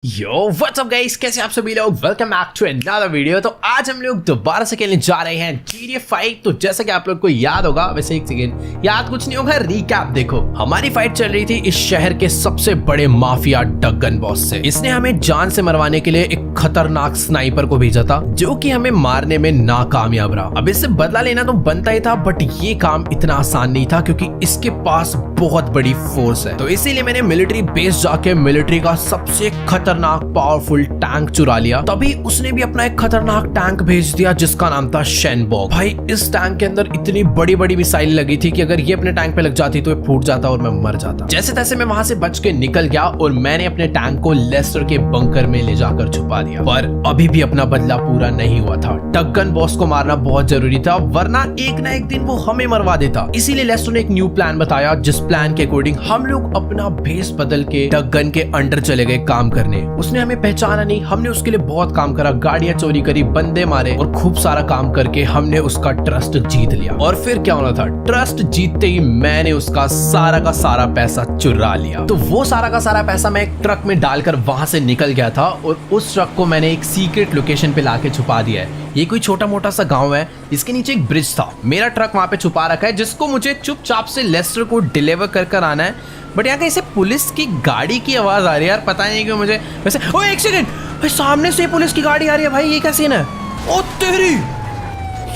Yo what's up guys, कैसे आप सभी लोग। Welcome back to another video. तो आज हम लोग दोबारा से खेलने जा रहे हैं GTA 5। तो जैसा कि आप लोग को याद होगा, वैसे एक सेकंड याद कुछ नहीं होगा, रिकैप देखो। हमारी फाइट चल रही थी इस शहर के सबसे बड़े माफिया डगन बॉस से। इसने हमें जान से मरवाने के लिए एक खतरनाक स्नाइपर को भेजा था, जो कि हमें मारने में नाकामयाब रहा। अब इससे बदला लेना तो बनता ही था, बट ये काम इतना आसान नहीं था क्योंकि इसके पास बहुत बड़ी फोर्स है। तो इसीलिए मैंने मिलिट्री बेस जाके मिलिट्री का सबसे खतरनाक पावरफुल टैंक चुरा लिया। तभी उसने भी अपना एक खतरनाक टैंक भेज दिया जिसका नाम था शेनबॉग। भाई इस टैंक के अंदर इतनी बड़ी बड़ी मिसाइल लगी थी कि अगर ये अपने टैंक पे लग जाती तो ये फूट जाता और मैं मर जाता। जैसे तैसे मैं वहां से बच के निकल गया और मैंने अपने टैंक को लेस्टर के बंकर में ले जाकर छुपा दिया। पर अभी भी अपना बदला पूरा नहीं हुआ था। डगन बॉस को मारना बहुत जरूरी था, वरना एक ना एक दिन वो हमें मरवा देता। इसीलिए लेस्टर ने एक न्यू प्लान बताया, जिस प्लान के अकॉर्डिंग हम लोग अपना भेस बदल के डगन के अंडर चले गए काम करने। उसने हमें पहचाना नहीं, हमने उसके लिए बहुत काम करा, गाड़ियां चोरी करी, बंदे मारे और खूब सारा काम करके हमने उसका ट्रस्ट जीत लिया। और फिर क्या होना था, ट्रस्ट जीतते ही मैंने उसका सारा का सारा पैसा चुरा लिया। तो वो सारा का सारा पैसा मैं एक ट्रक में डालकर वहां से निकल गया था और उस ट्रक को मैंने एक सीक्रेट लोकेशन पे लाके छुपा दिया है। ये कोई छोटा मोटा सा गांव है, इसके नीचे एक ब्रिज था। मेरा ट्रक वहां पे छुपा रखा है, जिसको मुझे चुपचाप से लेस्टर को डिलीवर कर आना है। बट यहाँ कहीं से पुलिस की गाड़ी की आवाज आ रही है यार, पता नहीं क्यों मुझे। वैसे ओ एक सेकंड भाई, सामने से पुलिस की गाड़ी आ रही है भाई, ये क्या सीन है। ओ तेरी,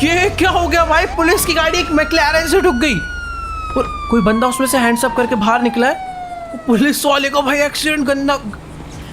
ये क्या हो गया भाई, पुलिस की गाड़ी एक मैक्लेरन से ठुक गई और कोई बंदा उसमें से हैंड्स अप करके बाहर निकला है। पुलिस वाले को भाई एक्सीडेंट करना,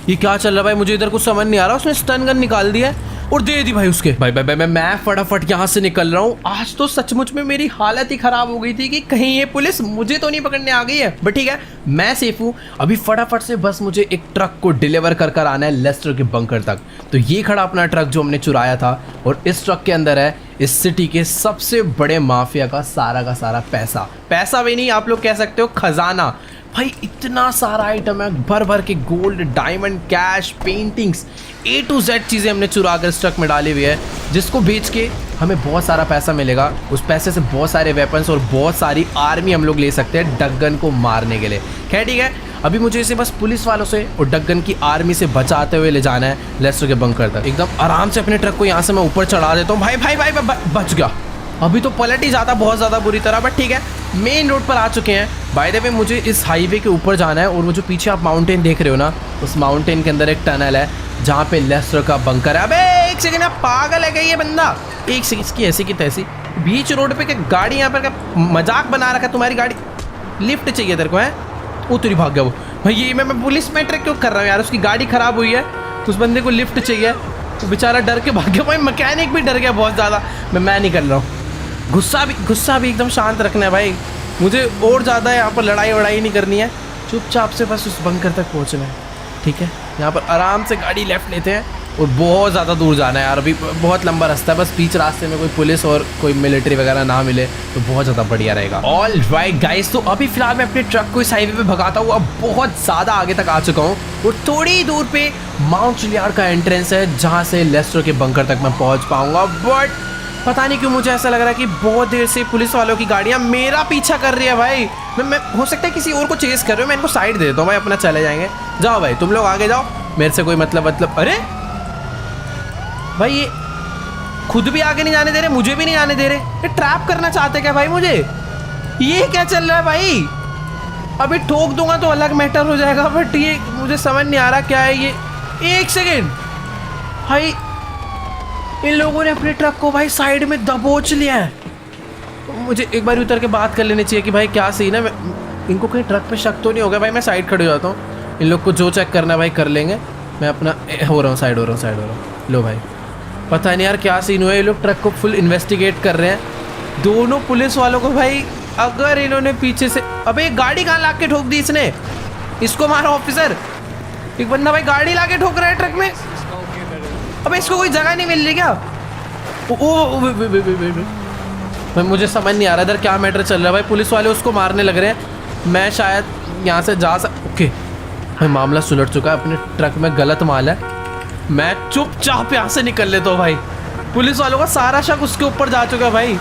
ये क्या चल रहा है भाई, मुझे इधर कुछ समझ नहीं आ रहा। उसने स्टन गन निकाल दिया और दे दी भाई उसके। भाई मैं फटाफट यहाँ से निकल रहा हूँ। आज तो सचमुच में मेरी हालत ही खराब हो गई थी कि कहीं ये पुलिस मुझे तो नहीं पकड़ने आ गई है। बट ठीक है, मैं सेफ हूँ। अभी फटाफट से बस मुझे एक ट्रक को डिलीवर कर आना है लेस्टर के बंकर तक। तो ये खड़ा अपना ट्रक जो हमने चुराया था, और इस ट्रक के अंदर है इस सिटी के सबसे बड़े माफिया का सारा पैसा भी नहीं, आप लोग कह सकते हो खजाना। भाई इतना सारा आइटम है, भर भर के gold, diamond, cash, paintings, A to Z चीज़ें हमने चुरा कर इस ट्रक में डाली हुई है, जिसको बेच के हमें बहुत सारा पैसा मिलेगा। उस पैसे से बहुत सारे वेपन्स और बहुत सारी आर्मी हम लोग ले सकते हैं डगन को मारने के लिए। खैर ठीक है, अभी मुझे इसे बस पुलिस वालों से और डगन की आर्मी से बचाते हुए ले जाना है लेस्टर के बंकर तक। एकदम आराम से अपने ट्रक को यहाँ से मैं ऊपर चढ़ा देता हूँ। भाई बच गया। अभी तो पलट ही जाता बहुत ज़्यादा बुरी तरह, बट ठीक है, मेन रोड पर आ चुके हैं। बाय द वे मुझे इस हाईवे के ऊपर जाना है, और वो जो पीछे आप माउंटेन देख रहे हो ना, उस माउंटेन के अंदर एक टनल है जहाँ पे लेस्टर का बंकर है। अबे एक सेकंड, आप पागल है क्या ये बंदा। एक सेकंड, इसकी ऐसी की तैसी बीच रोड पे क्या गाड़ी, यहाँ पर क्या मजाक बना रखा है तुम्हारी गाड़ी। लिफ्ट चाहिए तेरे को है, उतरी भाग गया वो। भाई ये मैं पुलिस में ट्रैक क्यों कर रहा हूँ यार, उसकी गाड़ी खराब हुई है, उस बंदे को लिफ्ट चाहिए, तो बेचारा डर के भाग गया। भाई मैकेनिक भी डर गया बहुत ज़्यादा। मैं नहीं कर रहा हूँ, गुस्सा भी एकदम शांत रखना है भाई, मुझे और ज़्यादा यहाँ पर लड़ाई वड़ाई नहीं करनी है। चुपचाप से बस उस बंकर तक पहुँचना है, ठीक है। यहाँ पर आराम से गाड़ी लेफ्ट लेते हैं और बहुत ज़्यादा दूर जाना है यार, अभी बहुत लंबा रास्ता है। बस बीच रास्ते में कोई पुलिस और कोई मिलिट्री वगैरह ना मिले तो बहुत ज़्यादा बढ़िया रहेगा। ऑल राइट गाइस, तो अभी फिलहाल मैं अपने ट्रक को इस हाईवे पे भगाता हूँ। अब बहुत ज़्यादा आगे तक आ चुका हूँ और थोड़ी दूर पे माउंट चिलियार्ड का एंट्रेंस है, जहाँ से लेस्टर के बंकर तक मैं पहुँच पाऊँगा। बट पता नहीं क्यों मुझे ऐसा लग रहा है कि बहुत देर से पुलिस वालों की गाड़ियां मेरा पीछा कर रही है भाई। मैं हो सकता है किसी और को चेस कर रहे हो, मैं इनको साइड दे देता हूँ भाई, अपना चले जाएंगे। जाओ भाई तुम लोग आगे जाओ, मेरे से कोई मतलब। अरे भाई ये खुद भी आगे नहीं जाने दे रहे, मुझे भी नहीं जाने दे रहे। ये ट्रैप करना चाहते क्या भाई मुझे, ये क्या चल रहा है भाई। अभी ठोक दूंगा तो अलग मैटर हो जाएगा, बट ये मुझे समझ नहीं आ रहा क्या है ये। एक सेकेंड भाई, इन लोगों ने अपने ट्रक को भाई साइड में दबोच लिया है। मुझे एक बार उतर के बात कर लेनी चाहिए कि भाई क्या सीन है। इनको कहीं ट्रक पे शक तो नहीं हो गया भाई। मैं साइड खड़े हो जाता हूँ, इन लोग को जो चेक करना है भाई कर लेंगे। मैं अपना हो रहा हूँ, साइड हो रहा हूँ। लो भाई, पता नहीं यार क्या सीन हुआ है। ये लोग ट्रक को फुल इन्वेस्टिगेट कर रहे हैं, दोनों पुलिस वालों को भाई। अगर इन्होंने पीछे से, अबे गाड़ी कहाँ ला के ठोक दी इसने, इसको मारो ऑफिसर। एक बंदा भाई गाड़ी ला के ठोक रहा है ट्रक में। अबे इसको कोई जगह नहीं मिल रही क्या। भाई मुझे समझ नहीं आ रहा इधर क्या मैटर चल रहा है भाई। पुलिस वाले उसको मारने लग रहे हैं, मैं शायद यहाँ से जा ओके भाई, मामला सुलट चुका है। अपने ट्रक में गलत माल है, मैं चुपचाप यहाँ से निकल लेता हूँ भाई। पुलिस वालों का सारा शक उसके ऊपर जा चुका है भाई।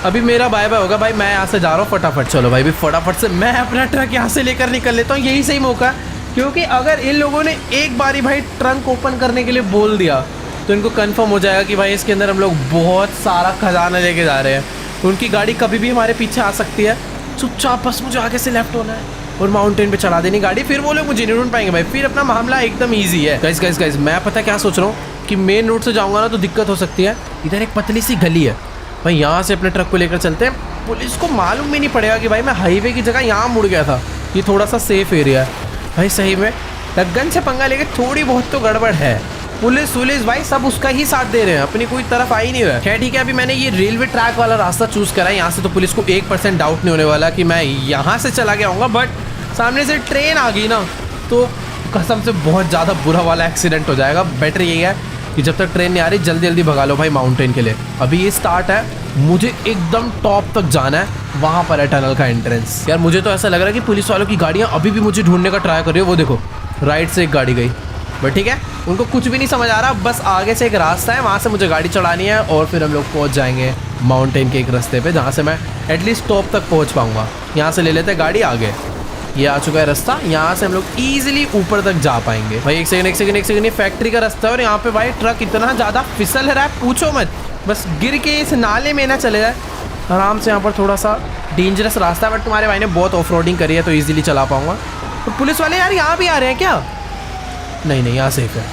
अभी मेरा बाय बाय होगा भाई, मैं यहाँ से जा रहा हूँ फटाफट। चलो भाई भी फटाफट से मैं अपना ट्रक यहाँ से लेकर निकल लेता हूँ, यही सही मौका है। क्योंकि अगर इन लोगों ने एक बारी भाई ट्रंक ओपन करने के लिए बोल दिया तो इनको कंफर्म हो जाएगा कि भाई इसके अंदर हम लोग बहुत सारा खजाना लेके जा रहे हैं। उनकी गाड़ी कभी भी हमारे पीछे आ सकती है। चुपचाप बस मुझे आगे से लेफ्ट होना है और माउंटेन पे चढ़ा देनी गाड़ी, फिर वो लोग मुझे नहीं ढूंढ पाएंगे भाई, फिर अपना मामला एकदम ईजी है। गाइस मैं पता क्या सोच रहा हूँ कि मेन रोड से जाऊँगा ना तो दिक्कत हो सकती है। इधर एक पतली सी गली है भाई, यहाँ से अपने ट्रक को लेकर चलते हैं। पुलिस को मालूम भी नहीं पड़ेगा कि भाई मैं हाईवे की जगह यहाँ मुड़ गया था। ये थोड़ा सा सेफ एरिया है भाई। सही में डग्गन से पंगा लेके थोड़ी बहुत तो गड़बड़ है। पुलिस भाई सब उसका ही साथ दे रहे हैं, अपनी कोई तरफ आ ही नहीं हुआ। खैर ठीक है, अभी मैंने ये रेलवे ट्रैक वाला रास्ता चूज करा है। यहाँ से तो पुलिस को 1% डाउट नहीं होने वाला कि मैं यहाँ से चला गया हूँगा। बट सामने से ट्रेन आ गई ना तो कसम से बहुत ज़्यादा बुरा वाला एक्सीडेंट हो जाएगा। बेटर यही है कि जब तक ट्रेन नहीं आ रही जल्दी जल्दी भगा लो भाई माउंटेन के लिए। अभी ये स्टार्ट है, मुझे एकदम टॉप तक जाना है, वहाँ पर है टनल का एंट्रेंस। यार मुझे तो ऐसा लग रहा है कि पुलिस वालों की गाड़ियाँ अभी भी मुझे ढूंढने का ट्राई कर रही है। वो देखो राइट से एक गाड़ी गई, बट ठीक है उनको कुछ भी नहीं समझ आ रहा। बस आगे से एक रास्ता है, वहाँ से मुझे गाड़ी चढ़ानी है और फिर हम लोग पहुँच जाएंगे माउंटेन के एक रास्ते पे, जहाँ से मैं एटलीस्ट टॉप तक पहुँच पाऊँगा। यहाँ से ले लेते हैं गाड़ी आगे। ये आ चुका है रास्ता, यहाँ से हम लोग ईजिली ऊपर तक जा पाएंगे भाई। एक सेकंड, ये फैक्ट्री का रास्ता है और यहाँ पे भाई ट्रक इतना ज़्यादा फिसल रहा है पूछो मत। बस गिर के इस नाले में ना चले जाए आराम से। यहाँ पर थोड़ा सा डेंजरस रास्ता है, बट तुम्हारे भाई ने बहुत ऑफ रोडिंग करी है तो ईजिली चला पाऊँगा। तो पुलिस वाले यार यहाँ भी आ रहे हैं क्या? नहीं यहाँ सेफ है।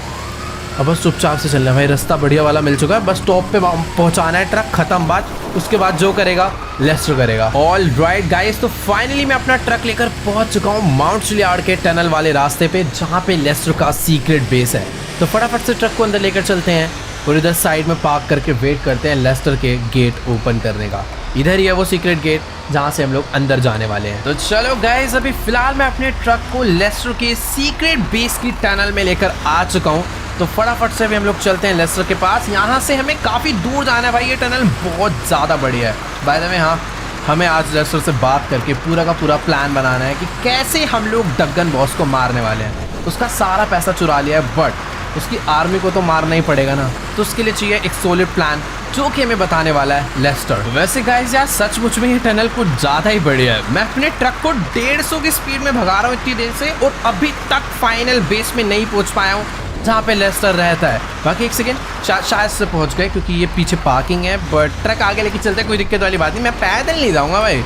अब बस चुपचाप से चलना है भाई, रास्ता बढ़िया वाला मिल चुका है। बस टॉप पे पहुंचाना है ट्रक, खत्म बात। उसके बाद जो करेगा लेस्टर करेगा। ऑल राइट गाइस, तो फाइनली मैं अपना ट्रक लेकर पहुंच चुका हूँ माउंट चिलियार्ड के टनल वाले रास्ते पे, जहाँ पे लेस्टर का सीक्रेट बेस है। तो फटाफट से ट्रक को अंदर लेकर चलते हैं और इधर साइड में पार्क करके वेट करते हैं लेस्टर के गेट ओपन करने का। इधर ही है वो सीक्रेट गेट जहाँ से हम लोग अंदर जाने वाले हैं। तो चलो गाइस, अभी फिलहाल मैं अपने ट्रक को लेस्टर के सीक्रेट बेस की टनल में लेकर आ चुका हूँ। तो फटाफट से भी हम लोग चलते हैं लेस्टर के पास। यहाँ से हमें काफ़ी दूर जाना है भाई, ये टनल बहुत ज़्यादा बढ़िया है। बाय द वे हाँ, हमें आज लेस्टर से बात करके पूरा का पूरा प्लान बनाना है कि कैसे हम लोग डग्गन बॉस को मारने वाले हैं। उसका सारा पैसा चुरा लिया है, बट उसकी आर्मी को तो मारना ही पड़ेगा ना, तो उसके लिए चाहिए एक सॉलिड प्लान जो कि हमें बताने वाला है लेस्टर। वैसे गाइस यार सचमुच में ये टनल कुछ ज़्यादा ही बढ़िया है। मैं अपने ट्रक को 150 की स्पीड में भगा रहा हूँ इतनी देर से और अभी तक फाइनल बेस में नहीं पहुँच पाया हूँ जहाँ पे लेस्टर रहता है। बाकी एक सेकेंड शायद से पहुँच गए क्योंकि ये पीछे पार्किंग है, बट ट्रक आगे लेके चलते हैं, कोई दिक्कत वाली बात नहीं। मैं पैदल नहीं जाऊँगा भाई,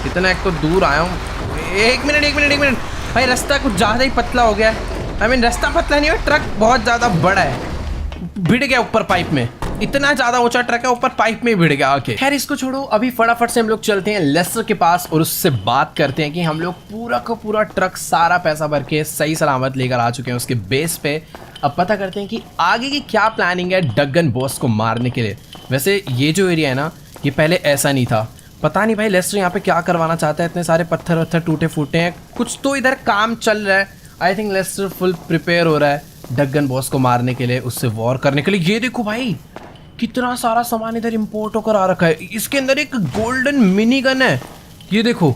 इतना एक तो दूर आया हूँ। एक मिनट भाई, रास्ता कुछ ज़्यादा ही पतला हो गया है। रास्ता पतला नहीं है, ट्रक बहुत ज़्यादा बड़ा है, भिड़ गया ऊपर पाइप में। इतना ज़्यादा ऊंचा ट्रक है, ऊपर पाइप में भिड़ गया आके। खैर इसको छोड़ो, अभी फटाफट से हम लोग चलते हैं लेस्टर के पास और उससे बात करते हैं कि हम लोग पूरा का पूरा ट्रक सारा पैसा भर के सही सलामत लेकर आ चुके हैं उसके बेस पे। अब पता करते हैं कि आगे की क्या प्लानिंग है डग्गन बॉस को मारने के लिए। वैसे ये जो एरिया है ना, ये पहले ऐसा नहीं था। पता नहीं भाई लेस्टर यहाँ पे क्या करवाना चाहता है, इतने सारे पत्थर वत्थर टूटे फूटे हैं, कुछ तो इधर काम चल रहा है। I think Leicester full prepare हो रहा है डग्गन बॉस को मारने के लिए, उससे वॉर करने के लिए। ये देखो भाई कितना सारा सामान इधर इंपोर्ट होकर आ रखा है। इसके अंदर एक गोल्डन मिनी गन है, ये देखो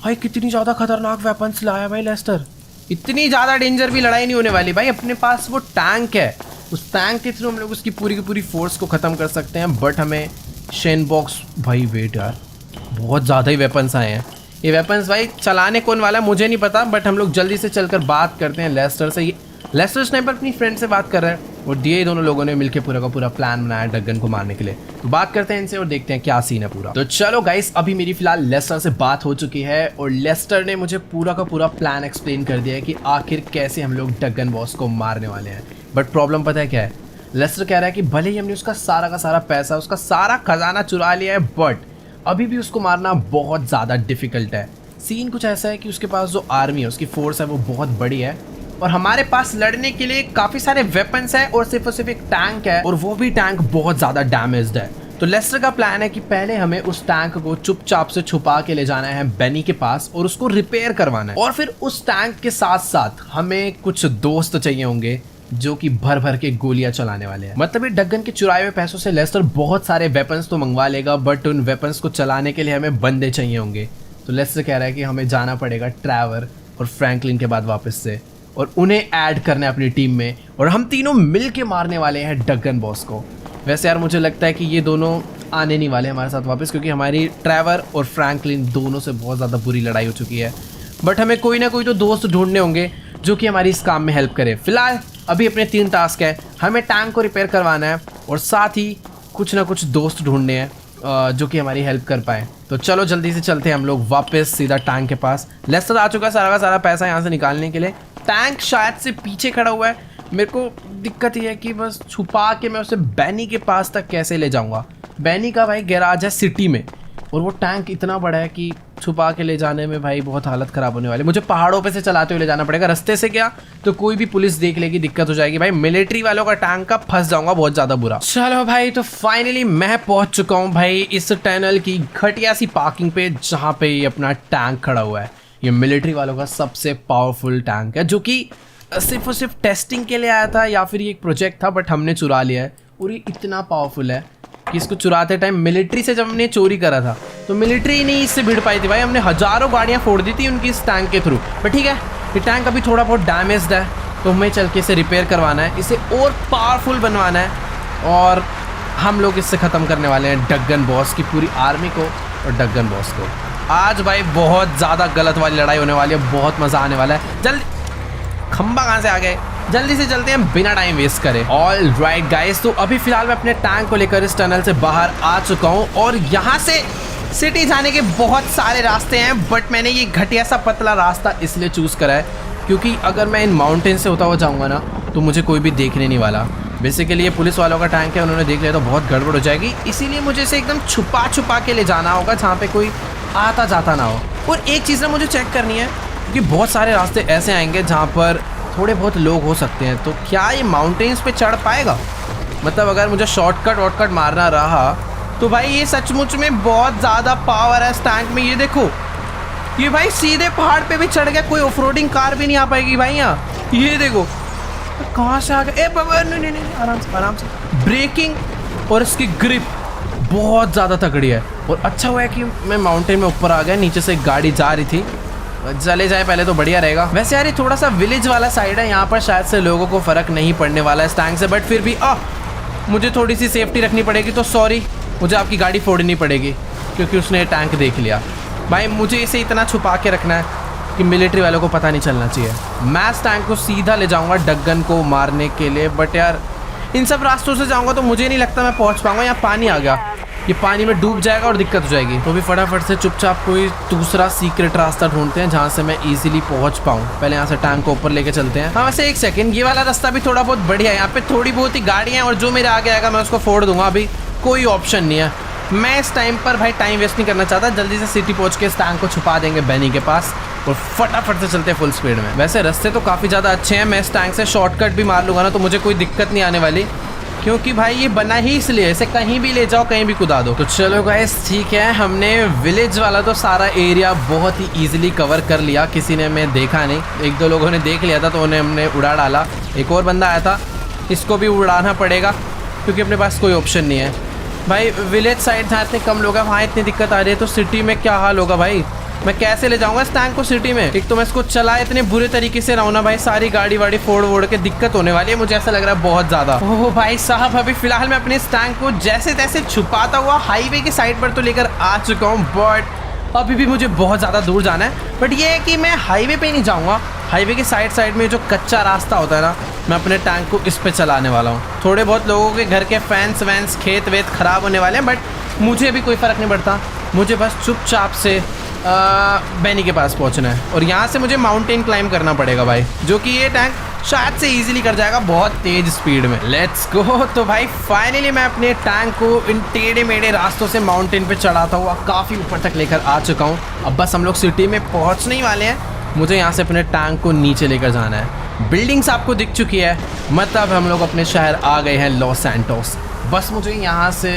भाई कितनी ज़्यादा खतरनाक वेपन्स लाया भाई लेस्टर। इतनी ज़्यादा डेंजर भी लड़ाई नहीं होने वाली भाई, अपने पास वो टैंक है, उस टैंक के थ्रू हम लोग उसकी पूरी की पूरी फोर्स को ख़त्म कर सकते हैं। बट हमें शेन बॉक्स भाई, वेट यार बहुत ज़्यादा ही वेपन्स आए हैं। ये वेपन्स भाई चलाने कौन वाला है मुझे नहीं पता, बट हम लोग जल्दी से चलकर बात करते हैं लेस्टर से। लेस्टर स्नाइपर अपनी फ्रेंड से बात कर रहे हैं और ये दोनों लोगों ने मिलकर पूरा का पूरा प्लान बनाया डग्गन को मारने के लिए। तो बात करते हैं इनसे और देखते हैं क्या सीन है पूरा। तो चलो गाइस, अभी मेरी फिलहाल लेस्टर से बात हो चुकी है और लेस्टर ने मुझे पूरा का पूरा प्लान एक्सप्लेन कर दिया है कि आखिर कैसे हम लोग डग्गन बॉस को मारने वाले हैं। बट प्रॉब्लम पता है क्या है, लेस्टर कह रहा है कि भले ही हमने उसका सारा का सारा पैसा, उसका सारा खजाना चुरा लिया है, बट अभी भी उसको मारना बहुत ज़्यादा डिफिकल्ट है। सीन कुछ ऐसा है कि उसके पास जो आर्मी है, उसकी फोर्स है, वो बहुत बड़ी है और हमारे पास लड़ने के लिए काफ़ी सारे वेपन्स हैं और सिर्फ एक टैंक है और वो भी टैंक बहुत ज़्यादा डैमेज्ड है। तो लेस्टर का प्लान है कि पहले हमें उस टैंक को चुपचाप से छुपा के ले जाना है बेनी के पास और उसको रिपेयर करवाना है। और फिर उस टैंक के साथ साथ हमें कुछ दोस्त चाहिए होंगे जो कि भर भर के गोलियां चलाने वाले हैं। मतलब ये डग्गन के चुराए हुए पैसों से लेस्टर बहुत सारे वेपन्स तो मंगवा लेगा, बट उन वेपन्स को चलाने के लिए हमें बंदे चाहिए होंगे। तो लेस्टर कह रहा है कि हमें जाना पड़ेगा ट्रैवर और फ्रैंकलिन के बाद वापस से, और उन्हें ऐड करना है अपनी टीम में और हम तीनों मिल के मारने वाले हैं डग्गन बॉस को। वैसे यार मुझे लगता है कि ये दोनों आने नहीं वाले हमारे साथ वापस, क्योंकि हमारी ट्रैवर और फ्रैंकलिन दोनों से बहुत ज़्यादा बुरी लड़ाई हो चुकी है। बट हमें कोई ना कोई तो दोस्त ढूंढने होंगे जो कि हमारी इस काम में हेल्प करे। फिलहाल अभी अपने 3 टास्क है, हमें टैंक को रिपेयर करवाना है और साथ ही कुछ ना कुछ दोस्त ढूंढने हैं जो कि हमारी हेल्प कर पाए। तो चलो जल्दी से चलते हैं हम लोग वापस सीधा टैंक के पास। लेस्टर आ चुका है सारा का सारा पैसा यहाँ से निकालने के लिए। टैंक शायद से पीछे खड़ा हुआ है। मेरे को दिक्कत ये है कि बस छुपा के मैं उसे बैनी के पास तक कैसे ले जाऊँगा। बैनी का भाई गैराज है सिटी में और वो टैंक इतना बड़ा है कि छुपा के ले जाने में भाई बहुत हालत ख़राब होने वाली। मुझे पहाड़ों पे से चलाते हुए ले जाना पड़ेगा। रास्ते से क्या तो कोई भी पुलिस देख लेगी, दिक्कत हो जाएगी भाई। मिलिट्री वालों का टैंक का फंस जाऊंगा बहुत ज़्यादा बुरा। चलो भाई, तो फाइनली मैं पहुंच चुका हूं भाई इस टनल की घटिया सी पार्किंग पे जहां पे ये अपना टैंक खड़ा हुआ है। ये मिलिट्री वालों का सबसे पावरफुल टैंक है जो कि सिर्फ और सिर्फ टेस्टिंग के लिए आया था या फिर ये एक प्रोजेक्ट था, बट हमने चुरा लिया है। और ये इतना पावरफुल है कि इसको चुराते टाइम मिलिट्री से जब हमने चोरी करा था तो मिलिट्री नहीं इससे भिड़ पाई थी भाई। हमने हज़ारों गाड़ियाँ फोड़ दी थी उनकी इस टैंक के थ्रू। पर ठीक है, ये टैंक अभी थोड़ा बहुत डैमेज्ड है तो हमें चल के इसे रिपेयर करवाना है, इसे और पावरफुल बनवाना है और हम लोग इससे ख़त्म करने वाले हैं डग्गन बॉस की पूरी आर्मी को और डग्गन बॉस को। आज भाई बहुत ज़्यादा गलत वाली लड़ाई होने वाली है, बहुत मज़ा आने वाला है। जल्दी खंबा कहाँ से आ गए, जल्दी से चलते हैं बिना टाइम वेस्ट करे। ऑल राइट गाइस, तो अभी फिलहाल मैं अपने टैंक को लेकर इस टनल से बाहर आ चुका हूँ और यहाँ से सिटी जाने के बहुत सारे रास्ते हैं, बट मैंने ये घटिया सा पतला रास्ता इसलिए चूज़ करा है क्योंकि अगर मैं इन माउंटेन से होता हुआ जाऊँगा ना तो मुझे कोई भी देखने नहीं वाला। बेसिकली ये पुलिस वालों का टैंक है, उन्होंने देख लिया तो बहुत गड़बड़ हो जाएगी, इसीलिए मुझे इसे एकदम छुपा छुपा के ले जाना होगा जहाँ पे कोई आता जाता ना हो। और एक चीज़ ना मुझे चेक करनी है क्योंकि बहुत सारे रास्ते ऐसे आएंगे जहाँ पर थोड़े बहुत लोग हो सकते हैं, तो क्या ये माउंटेन्स पे चढ़ पाएगा? मतलब अगर मुझे शॉर्टकट वॉटकट मारना रहा तो भाई ये सचमुच में बहुत ज़्यादा पावर है इस टैंक में। ये देखो, ये भाई सीधे पहाड़ पे भी चढ़ गया, कोई ऑफरोडिंग कार भी नहीं आ पाएगी भाई यहाँ। ये देखो कहाँ से आ गया, ए बाबा नहीं, आराम से। ब्रेकिंग और इसकी ग्रिप बहुत ज़्यादा तगड़ी है और अच्छा हुआ है कि मैं माउंटेन में ऊपर आ गया, नीचे से एक गाड़ी जा रही थी, चले जाए पहले तो बढ़िया रहेगा। वैसे यार ये थोड़ा सा विलेज वाला साइड है, यहाँ पर शायद से लोगों को फ़र्क नहीं पड़ने वाला है इस टैंक से, बट फिर भी मुझे थोड़ी सी सेफ्टी रखनी पड़ेगी। तो सॉरी, मुझे आपकी गाड़ी फोड़नी पड़ेगी क्योंकि उसने टैंक देख लिया। भाई मुझे इसे इतना छुपा के रखना है कि मिलिट्री वालों को पता नहीं चलना चाहिए। मैं इस टैंक को सीधा ले जाऊँगा डग्गन को मारने के लिए, बट यार इन सब रास्तों से जाऊँगा तो मुझे नहीं लगता मैं पहुँच पाऊँगा। यहाँ पानी आ गया, ये पानी में डूब जाएगा और दिक्कत हो जाएगी। तो भी फटाफट से चुपचाप कोई दूसरा सीक्रेट रास्ता ढूंढते हैं जहाँ से मैं इजीली पहुँच पाऊँ। पहले यहाँ से टैंक को ऊपर लेके चलते हैं। हाँ वैसे एक सेकंड, ये वाला रास्ता भी थोड़ा बहुत बढ़िया है, यहाँ पे थोड़ी बहुत ही गाड़ियाँ और जो मेरे आगे आएगा मैं उसको फोड़ दूंगा। अभी कोई ऑप्शन नहीं है, मैं इस टाइम पर भाई टाइम वेस्ट नहीं करना चाहता। जल्दी से सिटी पहुँच के इस टैंक को छुपा देंगे बैनी के पास और फटाफट से चलते हैं फुल स्पीड में। वैसे रास्ते तो काफ़ी ज़्यादा अच्छे हैं, मैं इस टैंक से शॉर्टकट भी मार लूँगा ना तो मुझे कोई दिक्कत नहीं आने वाली क्योंकि भाई ये बना ही इसलिए, इसे कहीं भी ले जाओ कहीं भी कुदा दो। तो चलो गाइस ठीक है, हमने विलेज वाला तो सारा एरिया बहुत ही इजीली कवर कर लिया। किसी ने मैं देखा नहीं, एक दो लोगों ने देख लिया था तो उन्हें हमने उड़ा डाला। एक और बंदा आया था, इसको भी उड़ाना पड़ेगा क्योंकि अपने पास कोई ऑप्शन नहीं है। भाई विलेज साइड जहाँ इतने कम लोग हैं वहाँ इतनी दिक्कत आ रही है तो सिटी में क्या हाल होगा भाई? मैं कैसे ले जाऊंगा इस टैंक को सिटी में? एक तो मैं इसको चला इतने बुरे तरीके से रहा हूं ना भाई, सारी गाड़ी वाड़ी फोड़ वोड़ के दिक्कत होने वाली है, मुझे ऐसा लग रहा है बहुत ज़्यादा। ओह भाई साहब, अभी फिलहाल मैं अपने इस टैंक को जैसे तैसे छुपाता हुआ हाईवे की साइड पर तो लेकर आ चुका हूँ, बट अभी भी मुझे बहुत ज़्यादा दूर जाना है। बट ये है कि मैं हाईवे पे नहीं जाऊँगा, हाईवे के साइड में जो कच्चा रास्ता होता है ना, मैं अपने टैंक को इस पे चलाने वाला हूँ। थोड़े बहुत लोगों के घर के फैंस वैंस खेत वेत खराब होने वाले हैं, बट मुझे भी कोई फ़र्क नहीं पड़ता। मुझे बस चुपचाप से बैनी के पास पहुंचना है और यहाँ से मुझे माउंटेन क्लाइंब करना पड़ेगा भाई, जो कि ये टैंक शायद से इजीली कर जाएगा बहुत तेज स्पीड में। Let's go. तो भाई फाइनली मैं अपने टैंक को इन टेढ़े मेढ़े रास्तों से माउंटेन पे चढ़ाता हुआ काफ़ी ऊपर तक लेकर आ चुका हूँ। अब बस हम लोग सिटी में पहुँचने ही वाले हैं, मुझे यहाँ से अपने टैंक को नीचे लेकर जाना है। बिल्डिंग्स आपको दिख चुकी है, मतलब हम लोग अपने शहर आ गए हैं लॉस सैंटोस। बस मुझे यहाँ से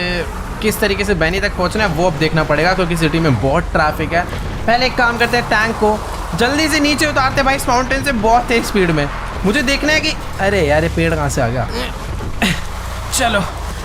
किस तरीके से बैनी तक पहुँचना है वो अब देखना पड़ेगा क्योंकि सिटी में बहुत ट्रैफिक है। पहले एक काम करते हैं, टैंक को जल्दी से नीचे उतारते भाई इस माउंटेन से बहुत तेज स्पीड में। मुझे देखना है कि अरे यार ये पेड़ कहाँ से आ गया। चलो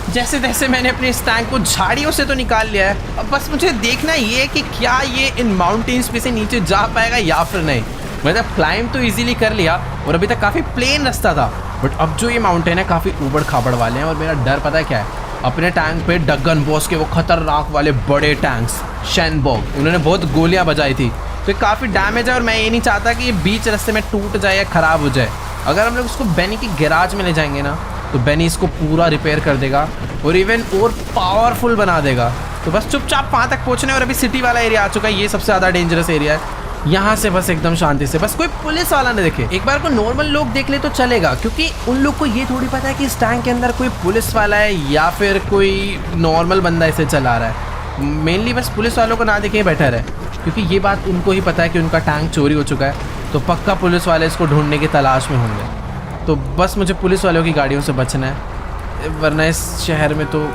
जैसे तैसे मैंने अपने इस टैंक को झाड़ियों से तो निकाल लिया है, अब बस मुझे देखना ये है कि क्या ये इन माउंटेन्स पे से नीचे जा पाएगा या फिर नहीं। मतलब क्लाइंब तो इजीली कर लिया और अभी तक काफ़ी प्लेन रास्ता था, बट अब जो ये माउंटेन है काफ़ी ऊबड़ खाबड़ वाले हैं और मेरा डर पता है क्या है, अपने टैंक पे डग्गन बॉस के वो खतरनाक वाले बड़े टैंक्स शैनबॉग, उन्होंने बहुत गोलियां बजाई थी तो ये काफ़ी डैमेज है और मैं ये नहीं चाहता कि ये बीच रास्ते में टूट जाए या ख़राब हो जाए। अगर हम लोग इसको बेनी की गैराज में ले जाएंगे ना तो बेनी इसको पूरा रिपेयर कर देगा और इवन और पावरफुल बना देगा। तो बस चुपचाप वहाँ तक पहुँचने, और अभी सिटी वाला एरिया आ चुका है, ये सबसे ज़्यादा डेंजरस एरिया है। यहाँ से बस एकदम शांति से, बस कोई पुलिस वाला ना देखे। एक बार को नॉर्मल लोग देख ले तो चलेगा, क्योंकि उन लोग को ये थोड़ी पता है कि इस टैंक के अंदर कोई पुलिस वाला है या फिर कोई नॉर्मल बंदा इसे चला रहा है। मेनली बस पुलिस वालों को ना देखे बेटर है, क्योंकि ये बात उनको ही पता है कि उनका टैंक चोरी हो चुका है, तो पक्का पुलिस वाले इसको ढूंढने की तलाश में होंगे। तो बस मुझे पुलिस वालों की गाड़ियों से बचना है, वरना इस शहर में तो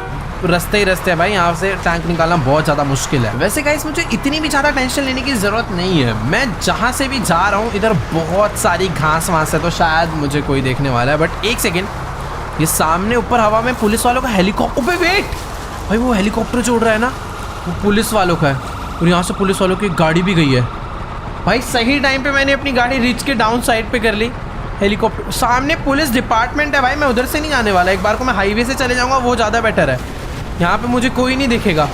रास्ते ही रास्ते है भाई, यहाँ से टैंक निकालना बहुत ज़्यादा मुश्किल है। वैसे गाइस मुझे इतनी भी ज़्यादा टेंशन लेने की ज़रूरत नहीं है। मैं जहाँ से भी जा रहा हूँ इधर बहुत सारी घास वास है, तो शायद मुझे कोई देखने वाला है। बट एक सेकेंड, ये सामने ऊपर हवा में पुलिस वालों का हेलीकॉप्टर, वेट भाई, वो हेलीकॉप्टर जो उड़ रहा है ना वो पुलिस वालों का है, और यहाँ से पुलिस वालों की गाड़ी भी गई है भाई। सही टाइम पे मैंने अपनी गाड़ी रिच के डाउन साइड पे कर ली। हेलीकॉप्टर सामने पुलिस डिपार्टमेंट है भाई, मैं उधर से नहीं आने वाला। एक बार को मैं हाईवे से चले जाऊँगा, वो ज़्यादा बेटर है। यहाँ पे मुझे कोई नहीं दिखेगा,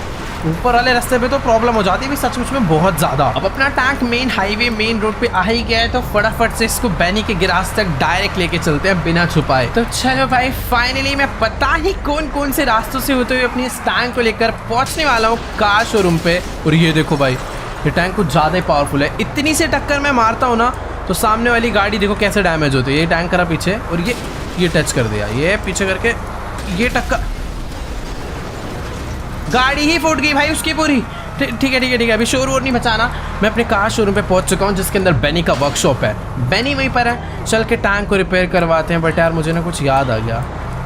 ऊपर वाले रास्ते पे तो प्रॉब्लम हो जाती है भी सचमुच में बहुत ज़्यादा। अब अपना tank main highway main road पे आ ही गया है, तो फटाफट से इसको बेनी के गैराज तक डायरेक्ट लेके चलते हैं बिना छुपाए। तो चलो भाई, फाइनली मैं पता ही कौन कौन से रास्तों से होते हुए अपनी इस टैंक को लेकर पहुंचने वाला हूँ कार शोरूम पे। और ये देखो भाई, ये टैंक कुछ ज़्यादा ही पावरफुल है। इतनी से टक्कर मैं मारता हूँ ना तो सामने वाली गाड़ी देखो कैसे डैमेज होती है। ये टैंक करा पीछे और ये टच कर दिया, ये पीछे करके ये टक्कर, गाड़ी ही फूट गई भाई उसकी पूरी। ठीक है, अभी शोर वोर नहीं बचाना। मैं अपने कार शोरूम पे पहुंच चुका हूं, जिसके अंदर बेनी का वर्कशॉप है। बेनी वहीं पर है, चल के टैंक को रिपेयर करवाते हैं। बट यार मुझे ना कुछ याद आ गया,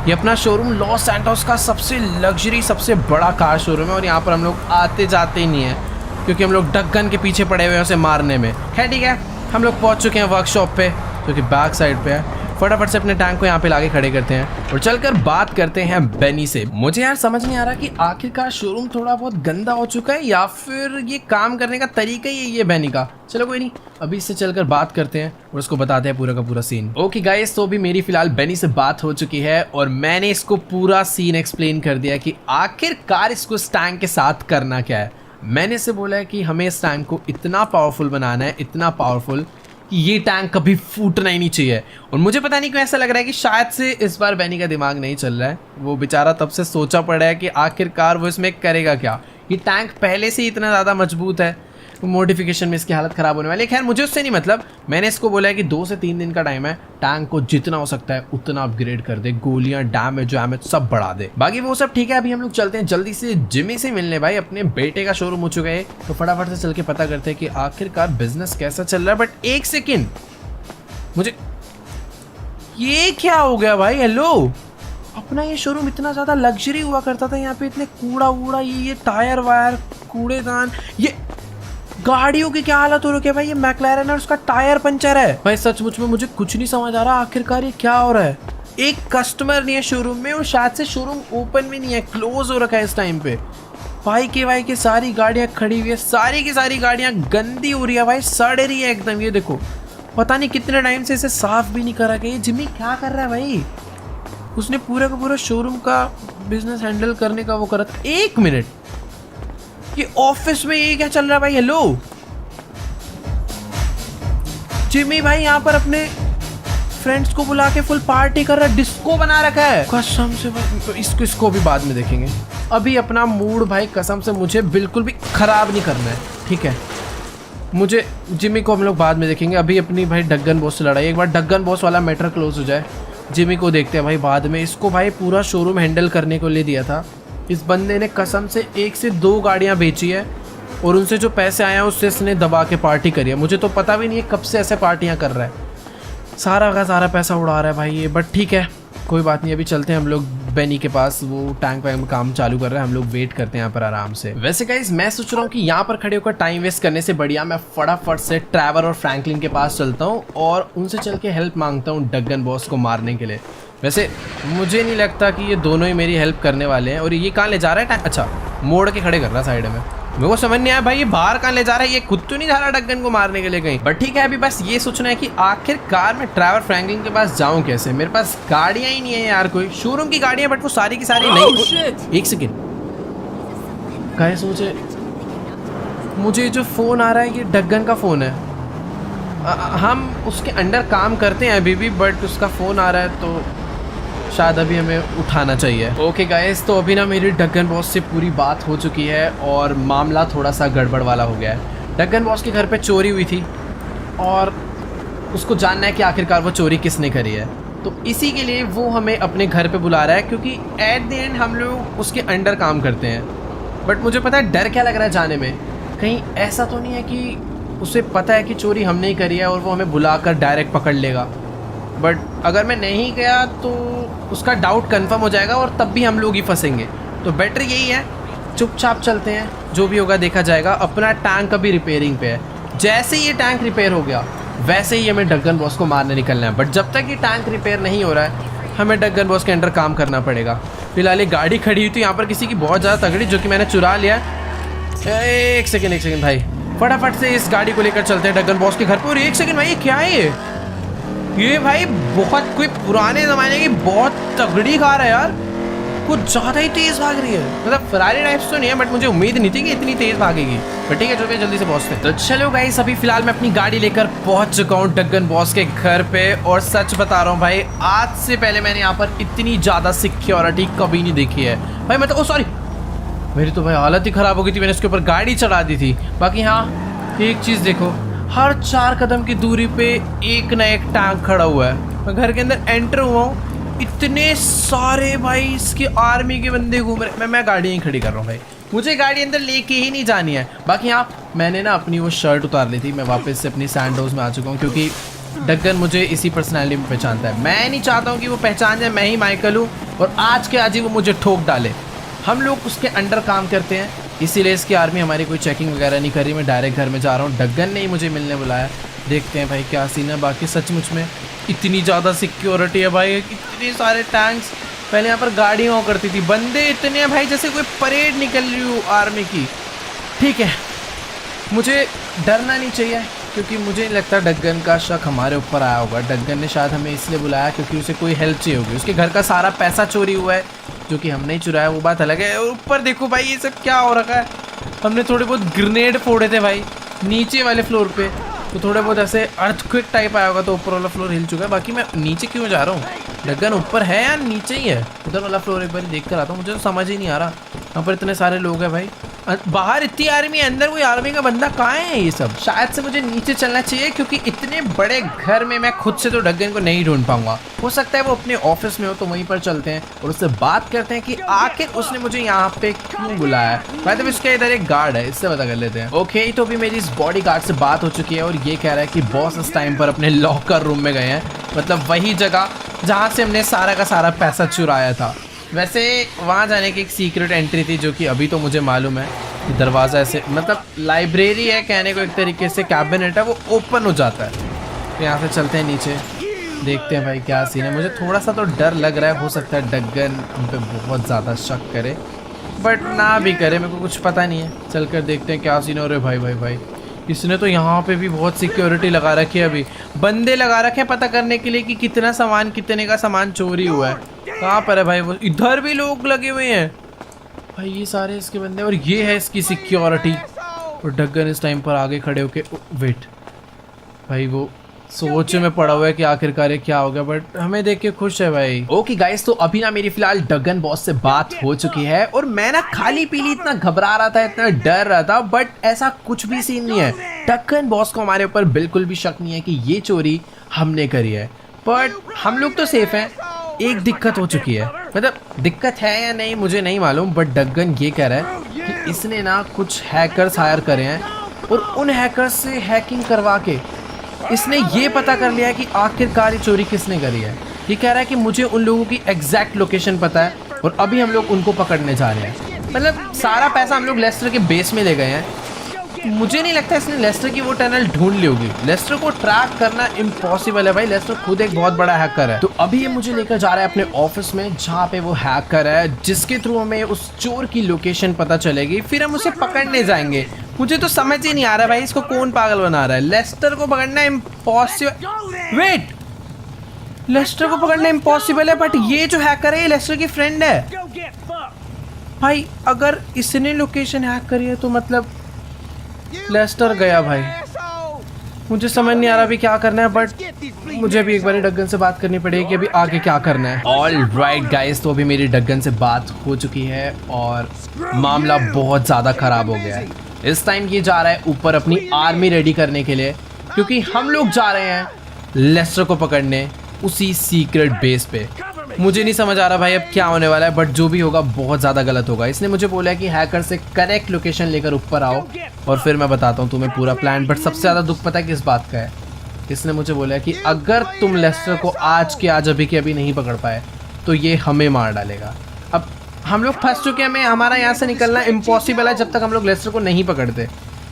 ये अपना शोरूम लॉस सैंटोस का सबसे लग्जरी सबसे बड़ा कार शोरूम है, और यहाँ पर हम लोग आते जाते ही नहीं है, क्योंकि हम लोग डक गन के पीछे पड़े हुए हैं उसे मारने में। खैर ठीक है, हम लोग पहुँच चुके हैं वर्कशॉप पे, जो कि बैक साइड पे है। फटाफट से अपने टैंक को यहाँ पे लाके खड़े करते हैं और चलकर बात करते हैं बेनी से। मुझे यार समझ नहीं आ रहा कि आखिरकार शोरूम थोड़ा बहुत गंदा हो चुका है या फिर ये काम करने का तरीका ही है ये बेनी का। चलो कोई नहीं, अभी इससे चलकर बात करते हैं और उसको बताते हैं पूरा का पूरा सीन। ओके गाइस, तो अभी मेरी फिलहाल बेनी से बात हो चुकी है और मैंने इसको पूरा सीन एक्सप्लेन कर दिया कि आखिरकार इसको इस टैंक के साथ करना क्या है। मैंने इसे बोला है कि हमें इस टैंक को इतना पावरफुल बनाना है, इतना पावरफुल कि ये टैंक कभी फूटना ही नहीं चाहिए। और मुझे पता नहीं क्यों ऐसा लग रहा है कि शायद से इस बार बेनी का दिमाग नहीं चल रहा है। वो बेचारा तब से सोचा पड़ा है कि आखिरकार वो इसमें करेगा क्या। ये टैंक पहले से ही इतना ज़्यादा मजबूत है, मॉडिफिकेशन में इसकी हालत ख़राब होने वाली है। खैर मुझे उससे नहीं मतलब, मैंने इसको बोला है कि 2 से 3 दिन का टाइम है, टैंक को जितना हो सकता है उतना अपग्रेड कर दे, गोलियां डैमेज सब बढ़ा दे। बाकी वो सब ठीक है। अभी हम लोग चलते हैं जल्दी से जिमी से मिलने। भाई अपने बेटे का शोरूम हो चुका है, तो फटाफट से चल के पता करते हैं कि आखिरकार बिजनेस कैसा चल रहा है। बट एक सेकेंड, मुझे ये क्या हो गया भाई? हेलो, अपना ये शोरूम इतना ज़्यादा लग्जरी हुआ करता था, यहाँ पे इतने कूड़ा वूड़ा, ये टायर वायर कूड़ेदान, ये गाड़ियों की क्या हालत हो रही है भाई। ये मैक्लैरन और उसका टायर पंचर है भाई। सचमुच में मुझे कुछ नहीं समझ आ रहा आखिरकार ये क्या हो रहा है। एक कस्टमर नहीं है शोरूम में, और शायद से शोरूम ओपन भी नहीं है, क्लोज हो रखा है इस टाइम पे। भाई के सारी गाड़ियां खड़ी हुई है, सारी की सारी गाड़ियां गंदी हो रही है भाई, सड़ रही है एकदम। ये देखो, पता नहीं कितने टाइम से इसे साफ भी नहीं करा गया। जिम्मी क्या कर रहा है भाई? उसने पूरा का पूरा शोरूम का बिजनेस हैंडल करने का वो करा था। 1 मिनट, ये ऑफिस में ये क्या चल रहा है भाई? हेलो, जिम्मी भाई यहाँ पर अपने फ्रेंड्स को बुला के फुल पार्टी कर रहा है, डिस्को बना रखा है कसम से भाई। इसको भी बाद में देखेंगे, अभी अपना मूड भाई कसम से मुझे बिल्कुल भी खराब नहीं करना है, ठीक है? मुझे जिम्मी को हम लोग बाद में देखेंगे, अभी अपनी भाई डगन बॉस से लड़ाई, एक बार डगन बॉस वाला मैटर क्लोज हो जाए, जिम्मी को देखते हैं भाई बाद में। इसको भाई पूरा शोरूम हैंडल करने को ले दिया था, इस बंदे ने कसम से 1 से 2 गाड़ियां बेची है, और उनसे जो पैसे आए हैं उससे इसने दबा के पार्टी करी है। मुझे तो पता भी नहीं है कब से ऐसे पार्टियां कर रहा है, सारा का सारा पैसा उड़ा रहा है भाई ये। बट ठीक है, कोई बात नहीं, अभी चलते हैं हम लोग बेनी के पास, वो टैंक पे काम चालू कर रहा है, हम लोग वेट करते हैं यहाँ पर आराम से। वैसे गाइस मैं सोच रहा हूँ कि यहाँ पर खड़े होकर टाइम वेस्ट करने से बढ़िया मैं फटाफट से ट्रैवर और फ्रैंकलिन के पास चलता हूँ और उनसे चल के हेल्प मांगता हूँ डगन बॉस को मारने के लिए। वैसे मुझे नहीं लगता कि ये दोनों ही मेरी हेल्प करने वाले हैं। और ये कहाँ ले जा रहा है? अच्छा, मोड़ के खड़े कर रहा है साइड में। मेरे को समझ नहीं आया भाई, ये बाहर कहाँ ले जा रहा है? ये खुद तो नहीं जा रहा डगन को मारने के लिए कहीं? बट ठीक है, अभी बस ये सोचना है कि आखिरकार मैं ट्रैवर फ्रैंकलिन के पास जाऊं कैसे। मेरे पास गाड़ियां ही नहीं है यार, कोई शोरूम की गाड़ियां, बट वो सारी की सारी नहीं। एक सेकेंड गाइस, मुझे जो फ़ोन आ रहा है ये डग्गन का फ़ोन है। हम उसके अंडर काम करते हैं अभी भी, बट उसका फ़ोन आ रहा है तो शायद अभी हमें उठाना चाहिए। ओके गाइस, तो अभी ना मेरी डग्गन बॉस से पूरी बात हो चुकी है और मामला थोड़ा सा गड़बड़ वाला हो गया है। डग्गन बॉस के घर पे चोरी हुई थी और उसको जानना है कि आखिरकार वो चोरी किसने करी है। तो इसी के लिए वो हमें अपने घर पे बुला रहा है, क्योंकि एट द एंड हम लोग उसके अंडर काम करते हैं। बट मुझे पता है डर क्या लग रहा है जाने में, कहीं ऐसा तो नहीं है कि उसे पता है कि चोरी हमने ही करी है और वो हमें बुलाकर डायरेक्ट पकड़ लेगा। बट अगर मैं नहीं गया तो उसका डाउट कंफर्म हो जाएगा और तब भी हम लोग ही फंसेंगे। तो बेटर यही है, चुपचाप चलते हैं, जो भी होगा देखा जाएगा। अपना टैंक अभी रिपेयरिंग पे है, जैसे ही ये टैंक रिपेयर हो गया वैसे ही हमें डग्गन बॉस को मारने निकलना है। बट जब तक ये टैंक रिपेयर नहीं हो रहा है हमें डग्गन बॉस के अंडर काम करना पड़ेगा। फिलहाल ये गाड़ी खड़ी हुई थी यहाँ पर किसी की बहुत ज़्यादा तगड़ी, जो कि मैंने चुरा लिया। एक सेकेंड भाई, फटाफट से इस गाड़ी को लेकर चलते हैं डग्गन बॉस के घर पर। और एक सेकेंड भाई, ये क्या है ये भाई बहुत कोई पुराने ज़माने की बहुत तगड़ी कार है यार, कुछ ज़्यादा ही तेज़ भाग रही है। मतलब फरारी टाइप्स तो नहीं है, बट मुझे उम्मीद नहीं थी कि इतनी तेज़ भागेगी। बट ठीक है, चलो जल्दी से पहुंचते हैं। तो चलो गाइस, अभी फिलहाल मैं अपनी गाड़ी लेकर पहुंच चुका हूं डग्गन बॉस के घर पे। और सच बता रहा हूं भाई, आज से पहले मैंने यहाँ पर इतनी ज़्यादा सिक्योरिटी कभी नहीं देखी है भाई। मैं तो सॉरी, मेरी तो भाई हालत ही ख़राब हो गई थी, मैंने उसके ऊपर गाड़ी चढ़ा दी थी। बाकी हाँ, एक चीज़ देखो, हर 4 कदम की दूरी पे एक ना एक टैंक खड़ा हुआ है। मैं घर के अंदर एंटर हुआ हूँ, इतने सारे भाई इसके आर्मी के बंदे घूम रहे। मैं गाड़ी यहीं खड़ी कर रहा हूँ भाई, मुझे गाड़ी अंदर लेके ही नहीं जानी है। बाकी हाँ, मैंने ना अपनी वो शर्ट उतार ली थी, मैं वापस से अपनी सैंडोज में आ चुका हूँ, क्योंकि डग्गन मुझे इसी पर्सनैलिटी में पहचानता है। मैं नहीं चाहता हूँ कि वो पहचान जाए मैं ही माइकल हूँ और आज के आज ही वो मुझे ठोक डाले। हम लोग उसके अंडर काम करते हैं, इसीलिए इसकी आर्मी हमारी कोई चेकिंग वगैरह नहीं कर रही। मैं डायरेक्ट घर में जा रहा हूँ, डग्गन ने ही मुझे मिलने बुलाया। देखते हैं भाई क्या सीन है। बाकी सचमुच में इतनी ज़्यादा सिक्योरिटी है भाई, इतने सारे टैंक्स। पहले यहाँ पर गाड़ी हुआ करती थी, बंदे इतने हैं भाई जैसे कोई परेड निकल रही हो आर्मी की। ठीक है, मुझे डरना नहीं चाहिए, क्योंकि मुझे नहीं लगता डग्गन का शक हमारे ऊपर आया होगा। डग्गन ने शायद हमें इसलिए बुलाया क्योंकि उसे कोई हेल्प चाहिए होगी। उसके घर का सारा पैसा चोरी हुआ है, जो कि हमने ही चुराया, वो बात अलग है। और ऊपर देखो भाई ये सब क्या हो रखा है, हमने थोड़े बहुत ग्रेनेड फोड़े थे भाई नीचे वाले फ्लोर पे, तो थोड़े बहुत ऐसे अर्थक्वेक टाइप आया होगा, तो ऊपर वाला फ्लोर हिल चुका है। बाकी मैं नीचे क्यों जा रहा हूँ, डग्गन ऊपर है या नीचे ही है? उधर वाला फ्लोर एक बार देख कर आता हूँ, मुझे तो समझ ही नहीं आ रहा। यहाँ पर इतने सारे लोग हैं भाई, बाहर इतनी आर्मी, अंदर कोई आर्मी का बंदा कहाँ है? ये सब शायद से मुझे नीचे चलना चाहिए, क्योंकि इतने बड़े घर में मैं खुद से तो डग्गन को नहीं ढूंढ पाऊंगा। हो सकता है वो अपने ऑफिस में हो, तो वहीं पर चलते हैं और उससे बात करते हैं कि आखिर उसने मुझे यहाँ पे क्यों बुलाया है। मतलब इसका इधर एक गार्ड है, इससे पता कर लेते हैं। ओके, तो अभी मेरी इस बॉडी गार्ड से बात हो चुकी है और ये कह रहा है कि बॉस इस टाइम पर अपने लॉकर रूम में गए हैं, मतलब वही जगह जहाँ से हमने सारा का सारा पैसा चुराया था। वैसे वहाँ जाने की एक सीक्रेट एंट्री थी, जो कि अभी तो मुझे मालूम है कि दरवाज़ा ऐसे, मतलब लाइब्रेरी है कहने को एक तरीके से, कैबिनेट है, वो ओपन हो जाता है। तो यहाँ से चलते हैं नीचे, देखते हैं भाई क्या सीन है। मुझे थोड़ा सा तो डर लग रहा है, हो सकता है डग्गन हम पे बहुत ज़्यादा शक करे, बट ना भी करे, मेरे को कुछ पता नहीं है। चल कर देखते हैं क्या सीन हो रहा है। भाई इसने तो यहाँ पे भी बहुत सिक्योरिटी लगा रखी है, अभी बंदे लगा रखे हैं पता करने के लिए कि कितना सामान, कितने का सामान चोरी हुआ है। कहाँ पर है भाई वो? इधर भी लोग लगे हुए हैं भाई, ये सारे इसके बंदे, और ये है इसकी सिक्योरिटी। और डग्गन इस टाइम पर आगे खड़े होके वेट भाई, वो सोच में पड़ा हुआ है कि आखिरकार क्या हो गया, बट हमें देख के खुश है भाई। ओके गाइस, तो अभी ना मेरी फिलहाल डग्गन बॉस से बात हो चुकी है और मैं ना खाली पीली इतना घबरा रहा था, इतना डर रहा था, बट ऐसा कुछ भी सीन नहीं है। डग्गन बॉस को हमारे ऊपर बिल्कुल भी शक नहीं है कि ये चोरी हमने करी है, बट हम लोग तो सेफ हैं। एक दिक्कत हो चुकी है, मतलब दिक्कत है या नहीं मुझे नहीं मालूम, बट डग्गन ये कह रहा है कि इसने ना कुछ हैकर्स हायर करे हैं और उन हैकर्स से हैकिंग करवा के इसने ये पता कर लिया है कि आखिरकार चोरी किसने करी है। ये कह रहा है कि मुझे उन लोगों की एग्जैक्ट लोकेशन पता है और अभी हम लोग उनको पकड़ने जा रहे हैं। मतलब सारा पैसा हम लोग लेस्टर के बेस में ले गए हैं। मुझे नहीं लगता इसने लेस्टर की वो टनल ढूंढ ली होगी। लेस्टर को ट्रैक करना इम्पॉसिबल है भाई, लेस्टर खुद एक बहुत बड़ा हैकर है। तो अभी ये मुझे लेकर जा रहा है अपने ऑफिस में, जहाँ पे वो हैकर है, जिसके थ्रू हमें उस चोर की लोकेशन पता चलेगी, फिर हम उसे पकड़ने जाएंगे। मुझे तो समझ ही नहीं आ रहा भाई, इसको कौन पागल बना रहा है। लेस्टर को पकड़ना इम्पॉसिबल, वेट, लेस्टर को पकड़ना इम्पॉसिबल है, बट ये जो हैकर है ये लेस्टर की फ्रेंड है भाई। अगर इसने लोकेशन हैक करी है तो मतलब लेस्टर गया भाई। मुझे समझ नहीं आ रहा अभी क्या करना है, बट मुझे अभी एक बार डगन से बात करनी पड़ेगी कि अभी आगे क्या करना है। ऑल राइट गाइस, तो अभी मेरी डगन से बात हो चुकी है और मामला बहुत ज़्यादा ख़राब हो गया है। इस टाइम ये जा रहा है ऊपर अपनी आर्मी रेडी करने के लिए, क्योंकि हम लोग जा रहे हैं लेस्टर को पकड़ने उसी सीक्रेट बेस पे। मुझे नहीं समझ आ रहा भाई अब क्या होने वाला है, बट जो भी होगा बहुत ज़्यादा गलत होगा। इसने मुझे बोला है कि हैकर से करेक्ट लोकेशन लेकर ऊपर आओ और फिर मैं बताता हूँ तुम्हें पूरा प्लान। बट सबसे ज़्यादा दुख पता है किस बात का है? इसने मुझे बोला है कि अगर तुम लेस्टर को आज के आज अभी के अभी नहीं पकड़ पाए तो ये हमें मार डालेगा। अब हम लोग फंस चुके हैं, हमारा यहाँ से निकलना इम्पॉसिबल है जब तक हम लोग लेस्टर को नहीं पकड़ते।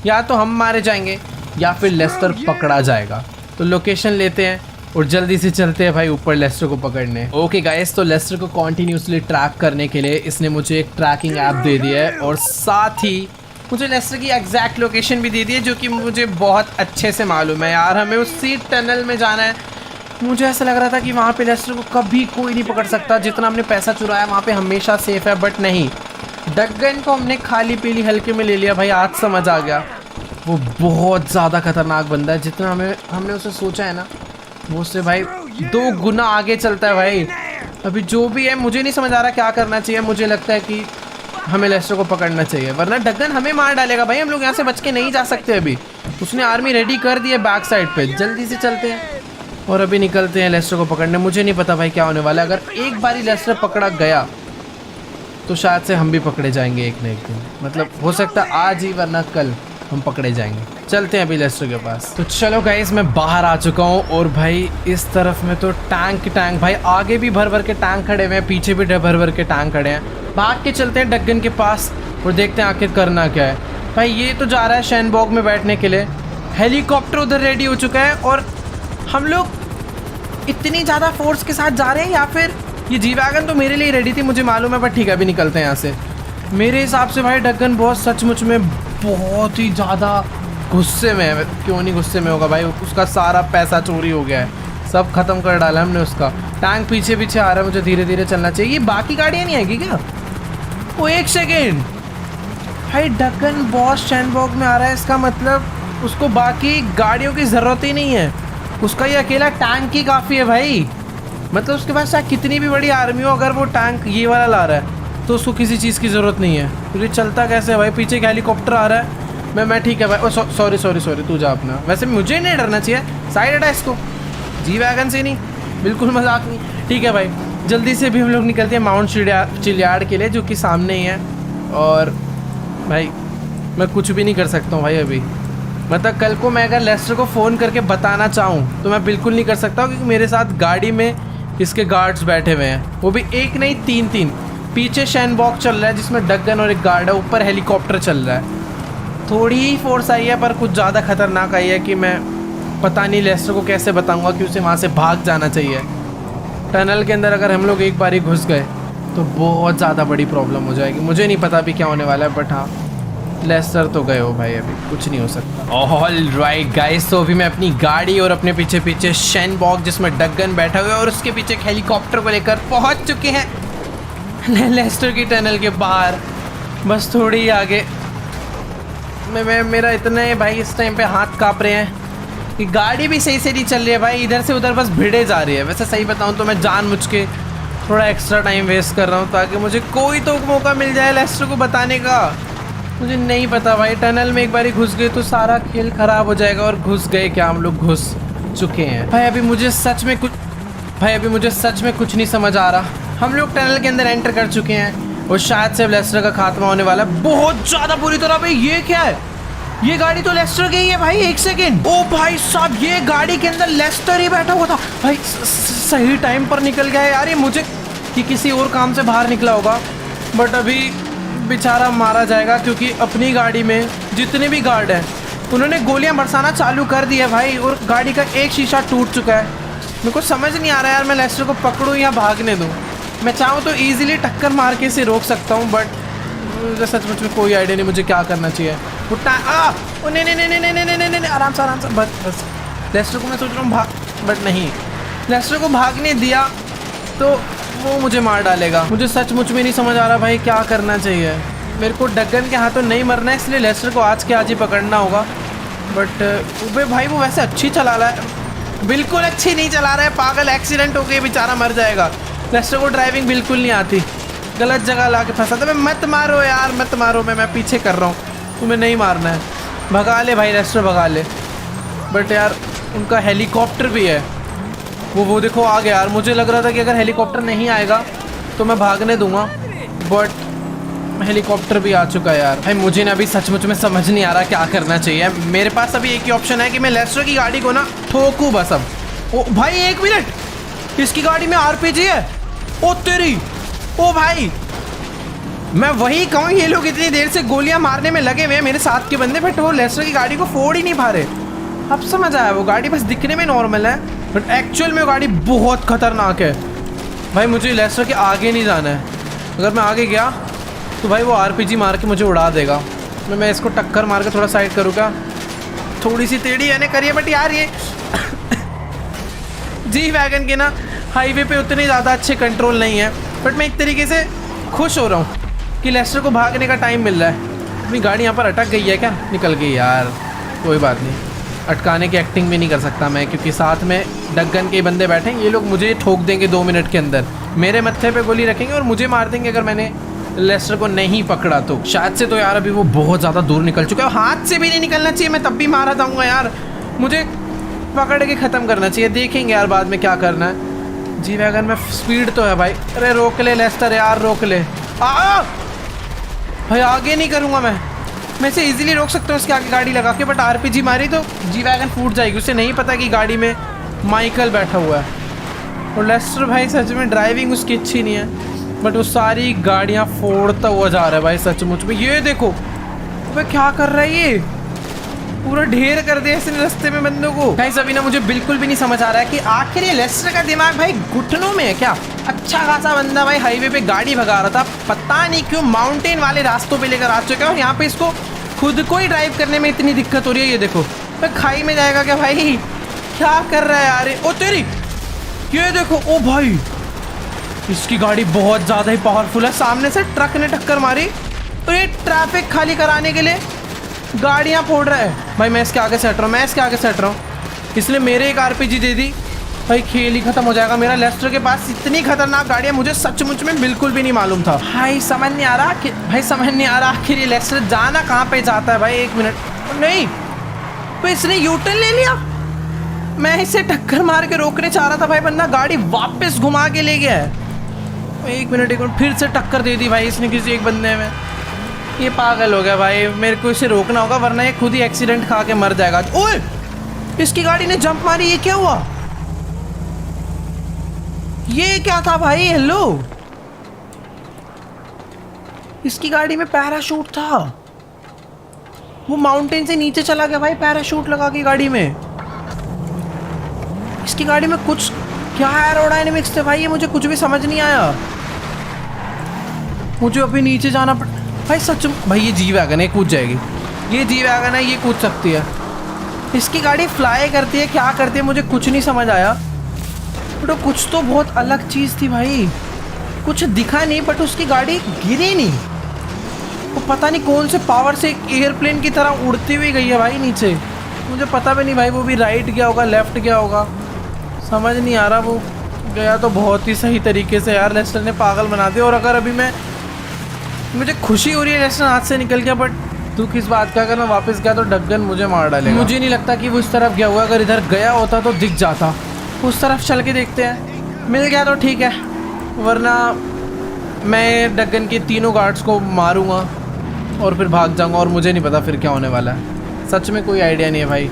या तो हम मारे जाएंगे या फिर लेस्टर पकड़ा जाएगा। तो लोकेशन लेते हैं और जल्दी से चलते हैं भाई ऊपर लेस्टर को पकड़ने। ओके गाइस, तो लेस्टर को कॉन्टिन्यूसली ट्रैक करने के लिए इसने मुझे एक ट्रैकिंग ऐप दे दिया है और साथ ही मुझे लेस्टर की एग्जैक्ट लोकेशन भी दे दी है, जो कि मुझे बहुत अच्छे से मालूम है। यार हमें उसी टनल में जाना है। मुझे ऐसा लग रहा था कि वहाँ पे लेस्टर को कभी कोई नहीं पकड़ सकता, जितना हमने पैसा चुराया वहाँ पे हमेशा सेफ है, बट नहीं। डगन को हमने खाली पीली हल्के में ले लिया भाई। आज समझ आ गया वो बहुत ज़्यादा खतरनाक बंदा है। जितना हमने उसे सोचा है ना, वो उससे भाई 2 गुना आगे चलता है भाई। अभी जो भी है मुझे नहीं समझ आ रहा क्या करना चाहिए। मुझे लगता है कि हमें लेस्टर को पकड़ना चाहिए, वरना डगन हमें मार डालेगा भाई। हम लोग यहाँ से बच के नहीं जा सकते। अभी उसने आर्मी रेडी कर दी है बैक साइड पे। जल्दी से चलते हैं और अभी निकलते हैं लेस्टर को पकड़ने। मुझे नहीं पता भाई क्या होने वाला है। अगर एक बारी लेस्टर पकड़ा गया तो शायद से हम भी पकड़े जाएंगे एक न एक दिन। मतलब हो सकता है आज ही, वरना कल हम पकड़े जाएंगे। चलते हैं अभी लेस्टर के पास। तो चलो गाइस, मैं बाहर आ चुका हूँ और भाई इस तरफ में तो टैंक भाई, आगे भी भर भर के टैंक खड़े हुए हैं, पीछे भी भर भर के टैंक खड़े हैं। भाग के चलते हैं डगन के पास और देखते हैं आखिर करना क्या है। भाई ये तो जा रहा है शैनबॉग में बैठने के लिए। हेलीकॉप्टर उधर रेडी हो चुका है और हम लोग इतनी ज़्यादा फोर्स के साथ जा रहे हैं, या फिर ये जी वैगन तो मेरे लिए रेडी थी, मुझे मालूम है, बट ठीक है अभी निकलते हैं यहाँ से। मेरे हिसाब से भाई डगन बहुत सचमुच में बहुत ही ज़्यादा गुस्से में है। क्यों नहीं गुस्से में होगा भाई, उसका सारा पैसा चोरी हो गया है, सब खत्म कर डाला हमने उसका। टैंक पीछे पीछे आ रहा है, मुझे धीरे धीरे चलना चाहिए। ये बाकी गाड़ियाँ नहीं आएगी क्या? वो एक सेकेंड भाई, डगन बॉस शैनबॉग में आ रहा है, इसका मतलब उसको बाकी गाड़ियों की ज़रूरत ही नहीं है। उसका ये अकेला टैंक ही काफ़ी है भाई। मतलब उसके पास चाहे कितनी भी बड़ी आर्मी हो, अगर वो टैंक ये वाला ला रहा है तो उसको किसी चीज़ की ज़रूरत नहीं है। तो ये चलता कैसे है भाई? पीछे एक हेलीकॉप्टर आ रहा है। मैं ठीक है भाई। ओ सॉरी तू जा अपना। वैसे मुझे नहीं डरना चाहिए, साइड हटा इसको। जी वैगन से नहीं, बिल्कुल मजाक नहीं। ठीक है भाई, जल्दी से भी हम लोग निकलते हैं माउंट चिलियार्ड के लिए, जो कि सामने ही है। और भाई मैं कुछ भी नहीं कर सकता हूँ भाई अभी। मतलब कल को मैं अगर लेस्टर को फ़ोन करके बताना चाहूँ तो मैं बिल्कुल नहीं कर सकता हूँ, क्योंकि मेरे साथ गाड़ी में इसके गार्ड्स बैठे हुए हैं। वो भी एक नहीं 3-3। पीछे शैनबॉग चल रहा है जिसमें डगन और एक गार्ड है, ऊपर हेलीकॉप्टर चल रहा है। थोड़ी ही फोर्स आई है पर कुछ ज़्यादा खतरनाक आई है कि मैं पता नहीं लेस्टर को कैसे बताऊंगा कि उसे वहाँ से भाग जाना चाहिए। टनल के अंदर अगर हम लोग एक बार ही घुस गए तो बहुत ज़्यादा बड़ी प्रॉब्लम हो जाएगी। मुझे नहीं पता अभी क्या होने वाला है, बट हाँ लेस्टर तो गए हो भाई, अभी कुछ नहीं हो सकता। ऑल राइट गाइस, तो अभी मैं अपनी गाड़ी और अपने पीछे पीछे शैनबॉग जिसमें डगन बैठा हुआ है और उसके पीछे एक हेलीकॉप्टर को लेकर पहुँच चुके हैं लेस्टर की टनल के बाहर। बस थोड़ी ही आगे। मेरा इतने भाई इस टाइम पे हाथ काँप रहे हैं कि गाड़ी भी सही से नहीं चल रही है भाई, इधर से उधर बस भिड़े जा रही है। वैसे सही बताऊं तो मैं जानबूझ के थोड़ा एक्स्ट्रा टाइम वेस्ट कर रहा हूं ताकि मुझे कोई तो मौका मिल जाए लेस्टर को बताने का। मुझे नहीं पता भाई, टनल में एक बार घुस गए तो सारा खेल ख़राब हो जाएगा। और घुस गए क्या? हम लोग घुस चुके हैं भाई। अभी मुझे सच में कुछ नहीं समझ आ रहा। हम लोग टनल के अंदर एंटर कर चुके हैं और शायद से लेस्टर का खात्मा होने वाला है बहुत ज़्यादा बुरी तरह। भाई ये क्या है? ये गाड़ी तो लेस्टर की ही है भाई। एक सेकेंड, ओ भाई साहब, ये गाड़ी के अंदर लेस्टर ही बैठा हुआ था भाई। सही टाइम पर निकल गया यार ये। मुझे कि किसी और काम से बाहर निकला होगा, बट अभी बेचारा मारा जाएगा क्योंकि अपनी गाड़ी में जितने भी गार्ड हैं उन्होंने गोलियां बरसाना चालू कर दी है भाई, और गाड़ी का एक शीशा टूट चुका है। मेरे को समझ नहीं आ रहा यार, मैं लेस्टर को पकड़ूँ या भागने दूँ। मैं चाहूँ तो ईजिली टक्कर मार के इसे रोक सकता हूँ, बट मुझे सचमुच में कोई आइडिया नहीं मुझे क्या करना चाहिए। नहीं, आराम से बस लेस्टर को मैं सोच रहा हूँ बट नहीं, लेस्टर को भागने दिया तो वो मुझे मार डालेगा। मुझे सचमुच में नहीं समझ आ रहा भाई क्या करना चाहिए। मेरे को डगन के हाथों नहीं मरना है, इसलिए लेस्टर को आज के आज ही पकड़ना होगा। बट उबे भाई वो वैसे अच्छी चला रहा है, बिल्कुल अच्छी नहीं चला रहा है पागल, एक्सीडेंट हो गया बेचारा मर जाएगा। लेस्टर को ड्राइविंग बिल्कुल नहीं आती, गलत जगह ला के फंसा था। मत मारो यार मत मारो, मैं पीछे कर रहा हूँ, तुम्हें नहीं मारना है। भगा ले भाई लेस्टर भगा ले। बट यार उनका हेलीकॉप्टर भी है, वो देखो आ गया यार। मुझे लग रहा था कि अगर हेलीकॉप्टर नहीं आएगा तो मैं भागने दूंगा, बट हेलीकॉप्टर भी आ चुका है यार। भाई मुझे ना अभी सचमुच में समझ नहीं आ रहा क्या करना चाहिए। मेरे पास अभी एक ही ऑप्शन है कि मैं लेस्टर की गाड़ी को ना ठोकूं बस अब। ओ भाई 1 मिनट, इसकी गाड़ी में आरपीजी है। ओ तेरी, ओ भाई मैं वही कहूँ, ये लोग इतनी देर से गोलियां मारने में लगे हुए हैं मेरे साथ के बंदे, बट वो लेस्टर की गाड़ी को फोड़ ही नहीं पा रहे। अब समझ आया, वो गाड़ी बस दिखने में नॉर्मल है बट एक्चुअल में वो गाड़ी बहुत खतरनाक है। भाई मुझे लेस्टर के आगे नहीं जाना है, अगर मैं आगे गया तो भाई वो आरपीजी मार के मुझे उड़ा देगा। मैं इसको टक्कर मार के थोड़ा साइड करूँ क्या? थोड़ी सी टेढ़ी यानी करिए, बट यार ये जी वैगन के ना हाईवे पे उतने ज़्यादा अच्छे कंट्रोल नहीं है। बट मैं एक तरीके से खुश हो रहा हूँ कि लेस्टर को भागने का टाइम मिल रहा है। अपनी गाड़ी यहाँ पर अटक गई है क्या? निकल गई यार, कोई बात नहीं, अटकाने की एक्टिंग भी नहीं कर सकता मैं, क्योंकि साथ में डगन के बंदे बैठे हैं। ये लोग मुझे ठोक देंगे 2 मिनट के अंदर, मेरे मत्थे पे गोली रखेंगे और मुझे मार देंगे अगर मैंने लेस्टर को नहीं पकड़ा तो। शायद से तो यार अभी वो बहुत ज़्यादा दूर निकल चुका है, हाथ से भी नहीं निकलना चाहिए, मैं तब भी मारा जाऊँगा यार। मुझे पकड़ के ख़त्म करना चाहिए, देखेंगे यार बाद में क्या करना है। जी वैगन में स्पीड तो है भाई। अरे रोक ले लेस्टर यार, रोक ले। भाई आगे नहीं करूँगा मैं इसे इजीली रोक सकता हूँ उसके आगे गाड़ी लगा के, बट आरपीजी मारी तो जी वैगन फूट जाएगी। उसे नहीं पता कि गाड़ी में माइकल बैठा हुआ है। और लेस्टर भाई सच में ड्राइविंग उसकी अच्छी नहीं है, बट वो सारी गाड़ियाँ फोड़ता हुआ जा रहा है भाई सचमुच में। ये देखो भाई क्या कर रहा है, ये पूरा ढेर कर दिया इसने रास्ते में बंदों को। भाई अभी ना मुझे बिल्कुल भी नहीं समझ आ रहा है कि आखिर ये लेस्टर का दिमाग भाई घुटनों में है क्या? अच्छा खासा बंदा भाई हाईवे पे गाड़ी भगा रहा था, पता नहीं क्यों माउंटेन वाले रास्तों पे लेकर आ चुका है, और यहाँ पे इसको खुद को ही ड्राइव करने में इतनी दिक्कत हो रही है। ये देखो भाई खाई में जाएगा क्या भाई? क्या कर रहा है यार? ओ तेरी, ये देखो, ओ भाई इसकी गाड़ी बहुत ज़्यादा ही पावरफुल है। सामने से ट्रक ने टक्कर मारी तो ये ट्रैफिक खाली कराने के लिए गाड़ियाँ फोड़ रहा है। भाई मैं इसके आगे से हट रहा हूँ, इसलिए मेरे एक आरपीजी दे दी, भाई खेल ही खत्म हो जाएगा मेरा। लेस्टर के पास इतनी खतरनाक गाड़ियाँ मुझे सचमुच में बिल्कुल भी नहीं मालूम था। भाई समझ नहीं आ रहा आखिर ये लेस्टर जाना कहाँ पे चाहता है भाई। 1 मिनट, नहीं तो इसने यूटर्न ले लिया। मैं इसे टक्कर मार के रोकने चाह रहा था भाई, बंदा गाड़ी वापस घुमा के ले गया है। 1 मिनट फिर से टक्कर दे दी भाई इसने किसी एक बंदे में। ये पागल हो गया भाई, मेरे को इसे रोकना होगा वरना ये खुद ही एक्सीडेंट खा के मर जाएगा। ओए इसकी गाड़ी ने जंप मारी, ये क्या हुआ? ये क्या था भाई? हेलो, इसकी गाड़ी में पैराशूट था, वो माउंटेन से नीचे चला गया भाई पैराशूट लगा के गाड़ी में। इसकी गाड़ी में कुछ क्या एरोडायनेमिक्स थे भाई, ये मुझे कुछ भी समझ नहीं आया। मुझे अभी नीचे जाना पड़ भाई सच भाई। ये जी वैगन है, कूद जाएगी, ये जी वैगन है, ये कूद सकती है। इसकी गाड़ी फ्लाई करती है, क्या करती है मुझे कुछ नहीं समझ आया। बट कुछ तो बहुत अलग चीज़ थी भाई, कुछ दिखा नहीं बट उसकी गाड़ी गिरी नहीं। वो पता नहीं कौन से पावर से एक एयरप्लेन की तरह उड़ती हुई गई है भाई नीचे। मुझे पता भी नहीं भाई वो भी राइट गया होगा लेफ्ट गया होगा, समझ नहीं आ रहा। वो गया तो बहुत ही सही तरीके से यार, लेस्टर ने पागल बना दिया। और अगर अभी मुझे खुशी हो रही है लेस्टर हाथ से निकल गया, बट दुख इस बात का अगर मैं वापस गया तो डगन मुझे मार डालेगा। मुझे नहीं लगता कि वो इस तरफ गया हुआ, अगर इधर गया होता तो दिख जाता। उस तरफ चल के देखते हैं, मिल गया तो ठीक है, वरना मैं डगन के तीनों गार्ड्स को मारूंगा और फिर भाग जाऊंगा और मुझे नहीं पता फिर क्या होने वाला है। सच में कोई आइडिया नहीं है भाई।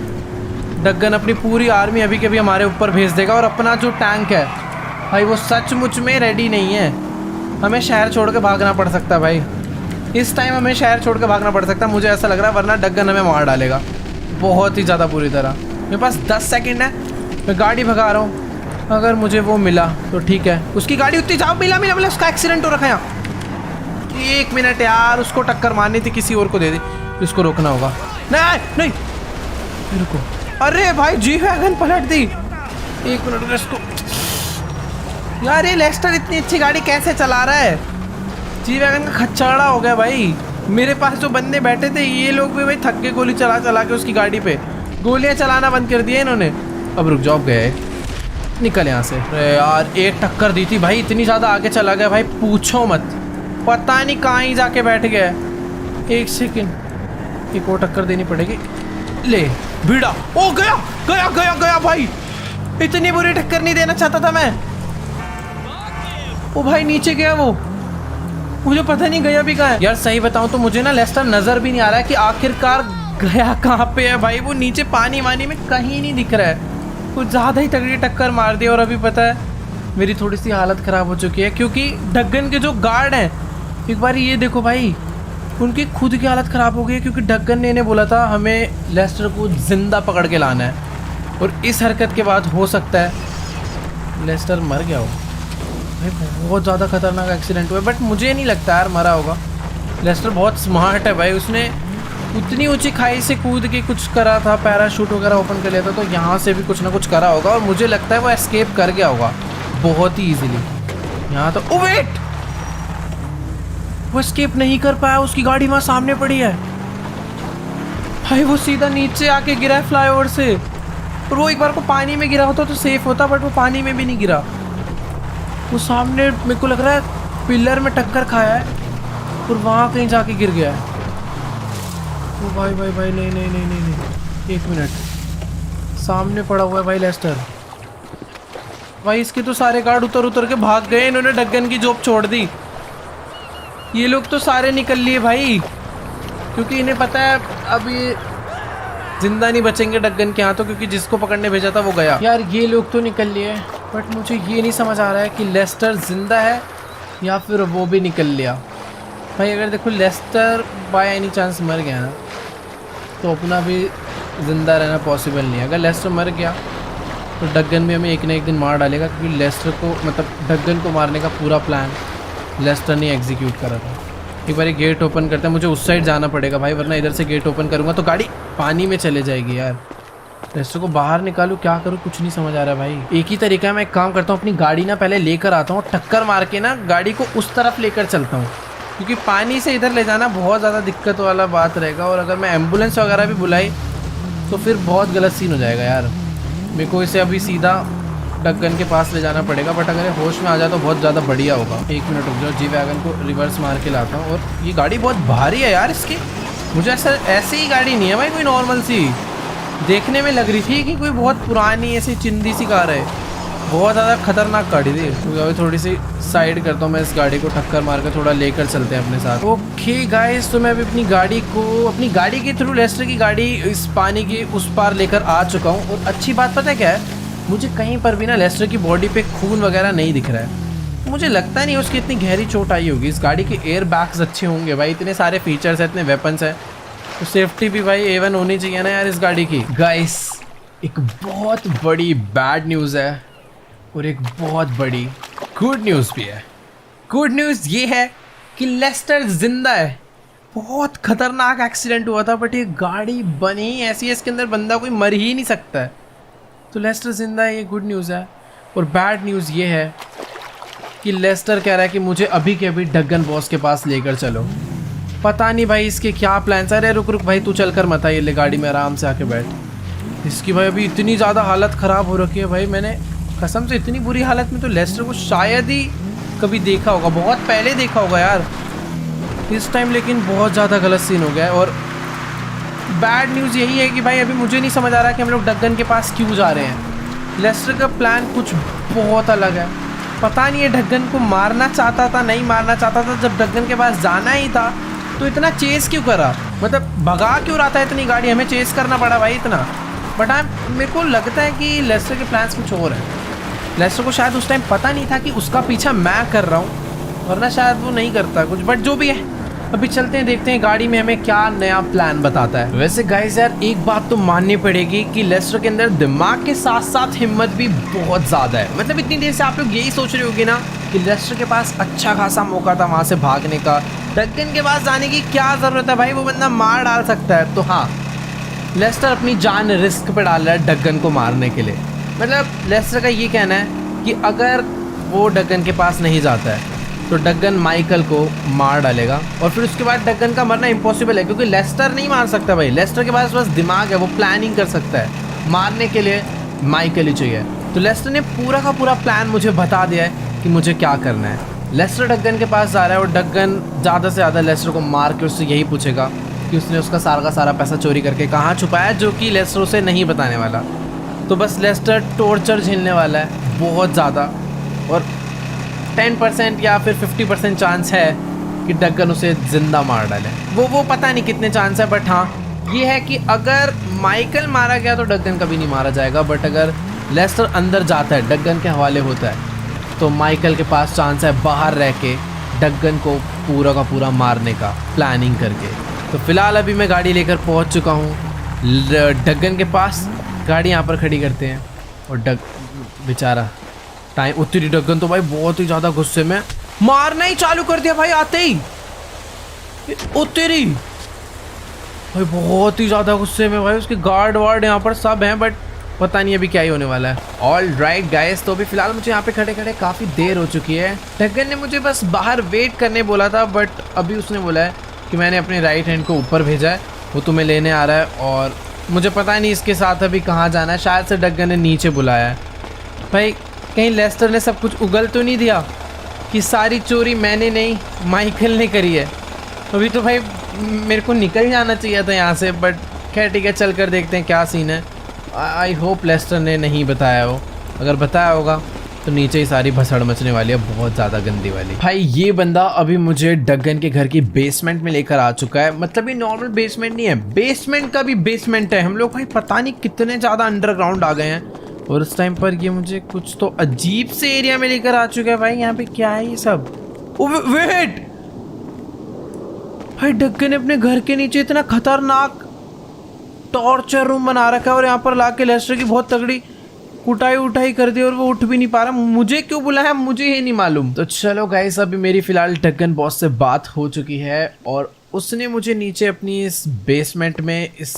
डगन अपनी पूरी आर्मी अभी के अभी हमारे ऊपर भेज देगा, और अपना जो टैंक है भाई वो सचमुच में रेडी नहीं है। हमें शहर छोड़ के भागना पड़ सकता है भाई, इस टाइम हमें शहर छोड़ के भागना पड़ सकता है, मुझे ऐसा लग रहा है, वरना डगन हमें मार डालेगा बहुत ही ज़्यादा बुरी तरह। मेरे पास 10 सेकंड है, मैं गाड़ी भगा रहा हूँ, अगर मुझे वो मिला तो ठीक है। उसकी गाड़ी उतनी जाओ, मिला उसका एक्सीडेंट हो रखा है यहाँ। 1 मिनट यार, उसको टक्कर मारनी थी, किसी और को दे दी, इसको रोकना होगा। नहीं रुको, अरे भाई जी वैगन पलट दी। 1 मिनट इसको, यार ये लेस्टर इतनी अच्छी गाड़ी कैसे चला रहा है? जी वैगन का खच्चड़ा हो गया भाई। मेरे पास जो बंदे बैठे थे ये लोग भी भाई थक के गोली चला चला के उसकी गाड़ी पे गोलियां चलाना बंद कर दिया इन्होंने। अब रुक जाओ, गए निकल यहाँ से। अरे यार एक टक्कर दी थी भाई, इतनी ज़्यादा आगे चला गया भाई पूछो मत, पता नहीं कहाँ ही जाके बैठ गया। एक सेकंड, एक और टक्कर देनी पड़ेगी। ले भिड़ा, ओ गया गया गया गया भाई, इतनी बुरी टक्कर नहीं देना चाहता था मैं। ओ भाई नीचे गया वो, मुझे पता नहीं गया भी कहाँ है। यार सही बताऊं तो मुझे ना लेस्टर नजर भी नहीं आ रहा है कि आखिरकार गया कहाँ पे है भाई। वो नीचे पानी वानी में कहीं नहीं दिख रहा है, कुछ ज़्यादा ही तगड़ी टक्कर मार दी। और अभी पता है मेरी थोड़ी सी हालत ख़राब हो चुकी है, क्योंकि ढक्कन के जो गार्ड हैं, एक बार ये देखो भाई, उनकी खुद की हालत ख़राब हो गई है, क्योंकि ढक्कन ने इन्हें बोला था हमें लेस्टर को ज़िंदा पकड़ के लाना है। और इस हरकत के बाद हो सकता है लेस्टर मर गया हो भाई। बहुत ज़्यादा खतरनाक एक्सीडेंट हुआ है, बट मुझे नहीं लगता यार मरा होगा। लेस्टर बहुत स्मार्ट है भाई, उसने उतनी ऊंची खाई से कूद के कुछ करा था, पैराशूट वगैरह ओपन कर लिया था, तो यहाँ से भी कुछ ना कुछ करा होगा। और मुझे लगता है वो एस्केप कर गया होगा बहुत ही ईजिली। यहाँ तो ओ वेट, वो एस्केप नहीं कर पाया, उसकी गाड़ी वहाँ सामने पड़ी है भाई। वो सीधा नीचे आके गिरा है फ्लाईओवर से। और वो एक बार को पानी में गिरा होता तो सेफ होता, बट वो पानी में भी नहीं गिरा। वो सामने मेरे को लग रहा है पिलर में टक्कर खाया है और वहाँ कहीं जाके गिर गया है। ओ भाई भाई भाई, नहीं नहीं नहीं नहीं नहीं, एक मिनट, सामने पड़ा हुआ है भाई लेस्टर। भाई इसके तो सारे गार्ड उतर उतर के भाग गए, इन्होंने ढक्कन की जॉब छोड़ दी। ये लोग तो सारे निकल लिए भाई, क्योंकि इन्हें पता है अब ये जिंदा नहीं बचेंगे ढक्कन के हाथों, क्योंकि जिसको पकड़ने भेजा था वो गया। यार ये लोग तो निकल लिए, बट मुझे ये नहीं समझ आ रहा है कि लेस्टर जिंदा है या फिर वो भी निकल लिया। भाई अगर देखो लेस्टर बाय एनी चांस मर गया ना, तो अपना भी ज़िंदा रहना पॉसिबल नहीं है। अगर लेस्टर मर गया तो ढक्कन भी हमें एक ना एक दिन मार डालेगा, क्योंकि लेस्टर को मतलब ढक्कन को मारने का पूरा प्लान लेस्टर ने एग्जीक्यूट करा था। एक बार गेट ओपन करते हैं, मुझे उस साइड जाना पड़ेगा भाई, वरना इधर से गेट ओपन करूँगा तो गाड़ी पानी में चले जाएगी। यार लेस्टर को बाहर निकालूँ, क्या करूँ, कुछ नहीं समझ आ रहा है भाई। एक ही तरीका है, मैं एक काम करता हूँ, अपनी गाड़ी ना पहले लेकर आता हूँ, टक्कर मार के ना गाड़ी को उस तरफ लेकर चलता हूँ, क्योंकि पानी से इधर ले जाना बहुत ज़्यादा दिक्कत वाला बात रहेगा। और अगर मैं एम्बुलेंस वगैरह भी बुलाई तो फिर बहुत गलत सीन हो जाएगा यार। मेरे को इसे अभी सीधा ढक्कन के पास ले जाना पड़ेगा, बट अगर होश में आ जाए तो बहुत ज़्यादा बढ़िया होगा। एक मिनट रुक जाओ, जी वैगन को रिवर्स मार के लाता हूँ। और ये गाड़ी बहुत भारी है यार इसकी, मुझे ऐसे ही गाड़ी नहीं है भाई, कोई नॉर्मल सी देखने में लग रही थी कि कोई बहुत पुरानी ऐसी चिंदी सी कार है। बहुत ज़्यादा खतरनाक गाड़ी थी। तो अभी थोड़ी सी साइड करता हूँ मैं इस गाड़ी को, टक्कर मार कर थोड़ा लेकर चलते हैं अपने साथ। ओके गाइस, तो मैं अभी अपनी गाड़ी के थ्रू लेस्टर की गाड़ी इस पानी के उस पार लेकर आ चुका हूँ। और अच्छी बात पता है क्या है, मुझे कहीं पर भी ना लेस्टर की बॉडी पे खून वगैरह नहीं दिख रहा है। मुझे लगता नहीं उसकी इतनी गहरी चोट आई होगी। इस गाड़ी के एयर बैग्स अच्छे होंगे भाई, इतने सारे फीचर्स हैं, इतने वेपन्स हैं, तो सेफ्टी भी भाई A1 होनी चाहिए ना यार इस गाड़ी की। गाइस एक बहुत बड़ी बैड न्यूज़ है और एक बहुत बड़ी गुड न्यूज़ भी है। गुड न्यूज़ ये है कि लेस्टर जिंदा है। बहुत खतरनाक एक्सीडेंट हुआ था, बट ये गाड़ी बनी ऐसी है इसके अंदर बंदा कोई मर ही नहीं सकता है, तो लेस्टर जिंदा है, ये गुड न्यूज़ है। और बैड न्यूज़ ये है कि लेस्टर कह रहा है कि मुझे अभी के अभी ढक्कन बॉस के पास लेकर चलो। पता नहीं भाई इसके क्या प्लान्स। अरे रुक रुक भाई, तू चल कर मत आइए, ले गाड़ी में आराम से आके बैठ। इसकी भाई अभी इतनी ज़्यादा हालत ख़राब हो रखी है भाई, मैंने कसम से इतनी बुरी हालत में तो लेस्टर को शायद ही कभी देखा होगा, बहुत पहले देखा होगा यार इस टाइम, लेकिन बहुत ज़्यादा गलत सीन हो गया है। और बैड न्यूज़ यही है कि भाई अभी मुझे नहीं समझ आ रहा कि हम लोग ढक्कन के पास क्यों जा रहे हैं। लेस्टर का प्लान कुछ बहुत अलग है, पता नहीं ये ढक्कन को मारना चाहता था, नहीं मारना चाहता था। जब ढक्कन के पास जाना ही था तो इतना चेस क्यों करा, मतलब भगा क्यों रहा था इतनी गाड़ी, हमें चेस करना पड़ा भाई इतना। बट मेरे को लगता है कि लेस्टर के प्लान्स कुछ और हैं। लेस्टर को शायद उस टाइम पता नहीं था कि उसका पीछा मैं कर रहा हूँ, वरना शायद वो नहीं करता कुछ। बट जो भी है, अभी चलते हैं, देखते हैं गाड़ी में हमें क्या नया प्लान बताता है। वैसे गाइस यार एक बात तो माननी पड़ेगी कि लेस्टर के अंदर दिमाग के साथ साथ हिम्मत भी बहुत ज़्यादा है। मतलब इतनी देर से आप लोग यही सोच रहे होगे ना कि लेस्टर के पास अच्छा खासा मौका था वहाँ से भागने का, ढक्कन के पास जाने की क्या ज़रूरत है भाई, वो बंदा मार डाल सकता है। तो हाँ, लेस्टर अपनी जान रिस्क पे डाल रहा है ढक्कन को मारने के लिए। मतलब लेस्टर का ये कहना है कि अगर वो ढक्कन के पास नहीं जाता है तो डगन माइकल को मार डालेगा और फिर उसके बाद डगन का मरना इम्पॉसिबल है क्योंकि लेस्टर नहीं मार सकता भाई। लेस्टर के पास बस दिमाग है, वो प्लानिंग कर सकता है, मारने के लिए माइकल ही चाहिए। तो लेस्टर ने पूरा का पूरा प्लान मुझे बता दिया है कि मुझे क्या करना है। लेस्टर डगन के पास जा रहा है और डगन ज़्यादा से ज़्यादा लेस्टर को मार के उससे यही पूछेगा कि उसने उसका सारा का सारा पैसा चोरी करके कहाँ छुपाया, जो कि लेस्टर उसे नहीं बताने वाला। तो बस लेस्टर टॉर्चर झेलने वाला है बहुत ज़्यादा, और 10% या फिर 50% चांस है कि डगन उसे ज़िंदा मार डाले। वो पता नहीं कितने चांस है, बट हाँ ये है कि अगर माइकल मारा गया तो डगन कभी नहीं मारा जाएगा, बट अगर लेस्टर अंदर जाता है, डगन के हवाले होता है, तो माइकल के पास चांस है बाहर रह के डगन को पूरा का पूरा मारने का, प्लानिंग करके। तो फिलहाल अभी मैं गाड़ी लेकर पहुंच चुका हूं डगन के पास। गाड़ी यहाँ पर खड़ी करते हैं और बेचारा टाइम उतरी। डगन तो भाई बहुत ही ज़्यादा गुस्से में मारना ही चालू कर दिया भाई, आते ही उतरी भाई बहुत ही ज़्यादा गुस्से में भाई। उसके गार्ड वार्ड यहाँ पर सब हैं, बट पता नहीं अभी क्या ही होने वाला है। ऑल राइट गाइस, तो अभी फिलहाल मुझे यहाँ पे खड़े खड़े काफ़ी देर हो चुकी है। डगन ने मुझे बस बाहर वेट करने बोला था, बट अभी उसने बोला है कि मैंने अपने राइट हैंड को ऊपर भेजा है, वो तुम्हें लेने आ रहा है, और मुझे पता नहीं इसके साथ अभी कहाँ जाना है। शायद से डगन ने नीचे बुलाया है भाई। कहीं लेस्टर ने सब कुछ उगल तो नहीं दिया कि सारी चोरी मैंने नहीं माइकल ने करी है। अभी तो भाई मेरे को निकल जाना चाहिए था यहाँ से, बट खैर ठीक है, चल कर देखते हैं क्या सीन है। आई होप लेस्टर ने नहीं बताया हो, अगर बताया होगा तो नीचे ही सारी भसड़ मचने वाली है, बहुत ज़्यादा गंदी वाली। भाई ये बंदा अभी मुझे डगन के घर की बेसमेंट में लेकर आ चुका है। मतलब ये नॉर्मल बेसमेंट नहीं है, बेसमेंट का भी बेसमेंट है। हम लोग भाई पता नहीं कितने ज़्यादा अंडरग्राउंड आ गए हैं, और उस टाइम पर ये मुझे कुछ तो अजीब से एरिया में लेकर आ चुका है। भाई यहाँ पे क्या है ये सब? वेट भाई, डगन ने अपने घर के नीचे इतना खतरनाक टॉर्चर रूम बना रखा है, और यहाँ पर लाके लेस्टर की बहुत तगड़ी कुटाई उठाई कर दी, और वो उठ भी नहीं पा रहा। मुझे क्यों बुलाया मुझे ये नहीं मालूम। तो चलो गाइस, अभी मेरी फिलहाल डगन बॉस से बात हो चुकी है, और उसने मुझे नीचे अपनी इस बेसमेंट में, इस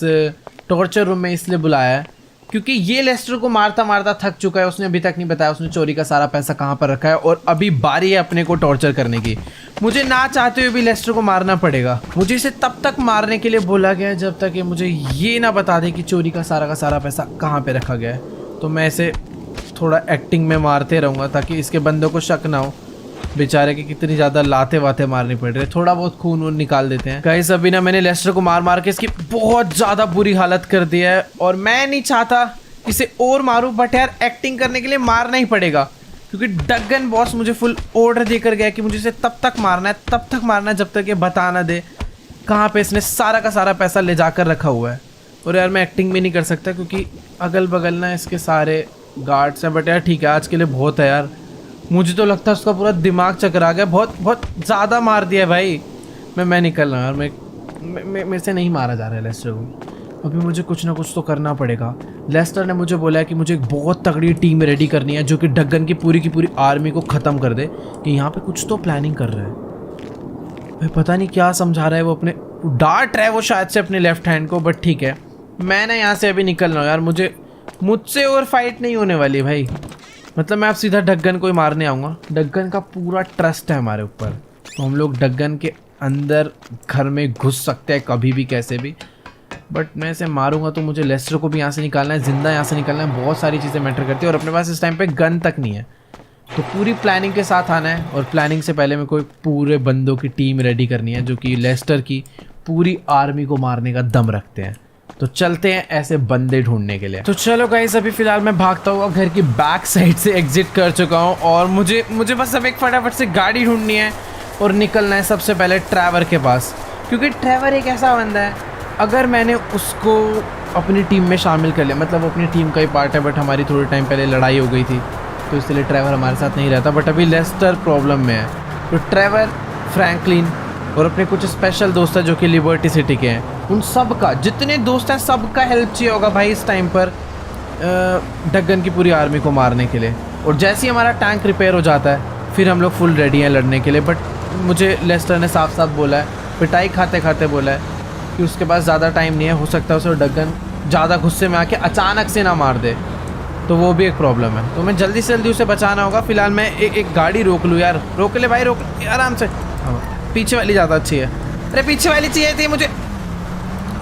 टॉर्चर रूम में इसलिए बुलाया है क्योंकि ये लेस्टर को मारता मारता थक चुका है। उसने अभी तक नहीं बताया उसने चोरी का सारा पैसा कहाँ पर रखा है, और अभी बारी है अपने को टॉर्चर करने की। मुझे ना चाहते हुए भी लेस्टर को मारना पड़ेगा। मुझे इसे तब तक मारने के लिए बोला गया है जब तक ये मुझे ये ना बता दे कि चोरी का सारा पैसा कहाँ पे रखा गया है। तो मैं इसे थोड़ा एक्टिंग में मारते रहूँगा ताकि इसके बंदों को शक ना हो बेचारे की कितनी ज़्यादा लाते वाते मारनी पड़ रही है। थोड़ा बहुत खून वून निकाल देते हैं। गाइस अभी ना मैंने लेस्टर को मार मार के इसकी बहुत ज़्यादा बुरी हालत कर दी है, और मैं नहीं चाहता इसे और मारूं, बट यार एक्टिंग करने के लिए मारना ही पड़ेगा क्योंकि डगन बॉस मुझे फुल ऑर्डर देकर गया कि मुझे इसे तब तक मारना है जब तक ये बता ना दे कहाँ पे इसने सारा का सारा पैसा ले जाकर रखा हुआ है। और यार मैं एक्टिंग भी नहीं कर सकता क्योंकि अगल बगल ना इसके सारे गार्ड्स हैं, बट यार ठीक है आज के लिए बहुत है यार। मुझे तो लगता है उसका पूरा दिमाग चकरा गया, बहुत ज़्यादा मार दिया है भाई। मैं निकल रहा हूँ यार, मेरे से नहीं मारा जा रहा है लेस्टर को। अभी मुझे कुछ ना कुछ तो करना पड़ेगा। लेस्टर ने मुझे बोला है कि मुझे एक बहुत तगड़ी टीम रेडी करनी है जो कि डगन की पूरी आर्मी को ख़त्म कर दे, कि यहाँ पे कुछ तो प्लानिंग कर रहा है भाई। पता नहीं क्या समझा रहा है वो, अपने डांट रहा है वो शायद से अपने लेफ्ट हैंड को, बट ठीक है मैं ना यहाँ से अभी निकल रहा हूँ यार। मुझसे और फाइट नहीं होने वाली भाई। मतलब मैं अब सीधा डगन को ही मारने आऊँगा। डगन का पूरा ट्रस्ट है हमारे ऊपर, तो हम लोग डगन के अंदर घर में घुस सकते हैं कभी भी कैसे भी, बट मैं इसे मारूंगा तो मुझे लेस्टर को भी यहाँ से निकालना है, जिंदा यहाँ से निकालना है। बहुत सारी चीज़ें मैटर करती है, और अपने पास इस टाइम पे गन तक नहीं है। तो पूरी प्लानिंग के साथ आना है, और प्लानिंग से पहले मेरे को पूरे बंदों की टीम रेडी करनी है जो कि लेस्टर की पूरी आर्मी को मारने का दम रखते हैं। तो चलते हैं ऐसे बंदे ढूंढने के लिए। तो चलो गाइस अभी फिलहाल मैं भागता हुआ घर की बैक साइड से एग्जिट कर चुका हूँ, और मुझे बस अब एक फटाफट से गाड़ी ढूंढनी है और निकलना है सबसे पहले ट्रैवर के पास, क्योंकि ट्रैवर एक ऐसा बंदा है अगर मैंने उसको अपनी टीम में शामिल कर लिया, मतलब अपनी टीम का ही पार्ट है, बट हमारी थोड़े टाइम पहले लड़ाई हो गई थी तो इसलिए ट्रैवर हमारे साथ नहीं रहता, बट अभी लेस्टर प्रॉब्लम में है। तो ट्रैवर, फ्रैंकलिन और अपने कुछ स्पेशल दोस्त हैं जो कि लिबर्टी सिटी के हैं, उन सब का, जितने दोस्त हैं सबका हेल्प चाहिए होगा भाई इस टाइम पर डगन की पूरी आर्मी को मारने के लिए। और जैसे ही हमारा टैंक रिपेयर हो जाता है फिर हम लोग फुल रेडी हैं लड़ने के लिए। बट मुझे लेस्टर ने साफ साफ बोला है, पिटाई खाते खाते बोला है कि उसके पास ज़्यादा टाइम नहीं है, हो सकता है उसे डगन ज़्यादा गुस्से में आके अचानक से ना मार दे। तो वो भी एक प्रॉब्लम है। तो मैं जल्दी से जल्दी उसे बचाना होगा। फिलहाल मैं एक गाड़ी रोक लूँ यार। रोक ले भाई, रोक आराम से। पीछे वाली ज़्यादा अच्छी है। अरे पीछे वाली चाहिए थी मुझे।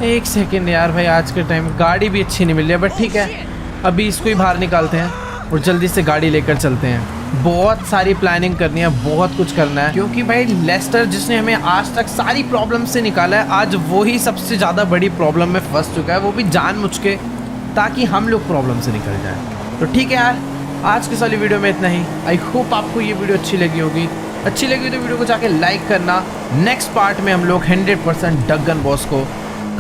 एक सेकेंड यार भाई, आज के टाइम गाड़ी भी अच्छी नहीं मिल रही है, बट ठीक है अभी इसको ही बाहर निकालते हैं और जल्दी से गाड़ी लेकर चलते हैं। बहुत सारी प्लानिंग करनी है, बहुत कुछ करना है, क्योंकि भाई लेस्टर जिसने हमें आज तक सारी प्रॉब्लम से निकाला है, आज वही सबसे ज़्यादा बड़ी प्रॉब्लम में फंस चुका है, वो भी जानबूझ के, ताकि हम लोग प्रॉब्लम से निकल जाए। तो ठीक है यार, आज की सारी वीडियो में इतना ही। आई होप आपको ये वीडियो अच्छी लगी होगी। अच्छी लगी तो वीडियो को जाके लाइक करना। नेक्स्ट पार्ट में हम लोग 100% डक गन बॉस को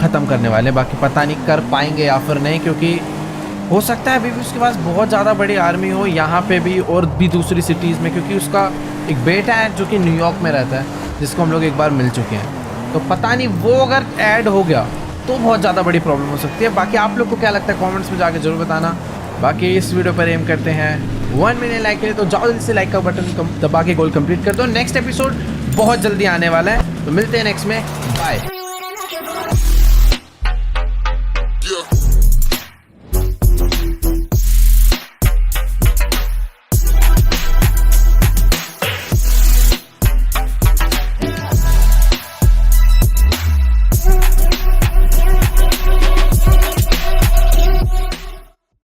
ख़त्म करने वाले हैं। बाकी पता नहीं कर पाएंगे या फिर नहीं, क्योंकि हो सकता है अभी भी उसके पास बहुत ज़्यादा बड़ी आर्मी हो यहाँ पे भी और भी दूसरी सिटीज़ में, क्योंकि उसका एक बेटा है जो कि न्यूयॉर्क में रहता है, जिसको हम लोग एक बार मिल चुके हैं। तो पता नहीं वो अगर ऐड हो गया तो बहुत ज़्यादा बड़ी प्रॉब्लम हो सकती है। बाकी आप लोग को क्या लगता है कमेंट्स में जाके जरूर बताना। बाकी इस वीडियो पर एम करते हैं 1 मिलियन लाइक के लिए, तो जाओ जल्दी से लाइक का बटन दबा के गोल कंप्लीट कर दो। नेक्स्ट एपिसोड बहुत जल्दी आने वाला है, तो मिलते हैं नेक्स्ट में। बाय।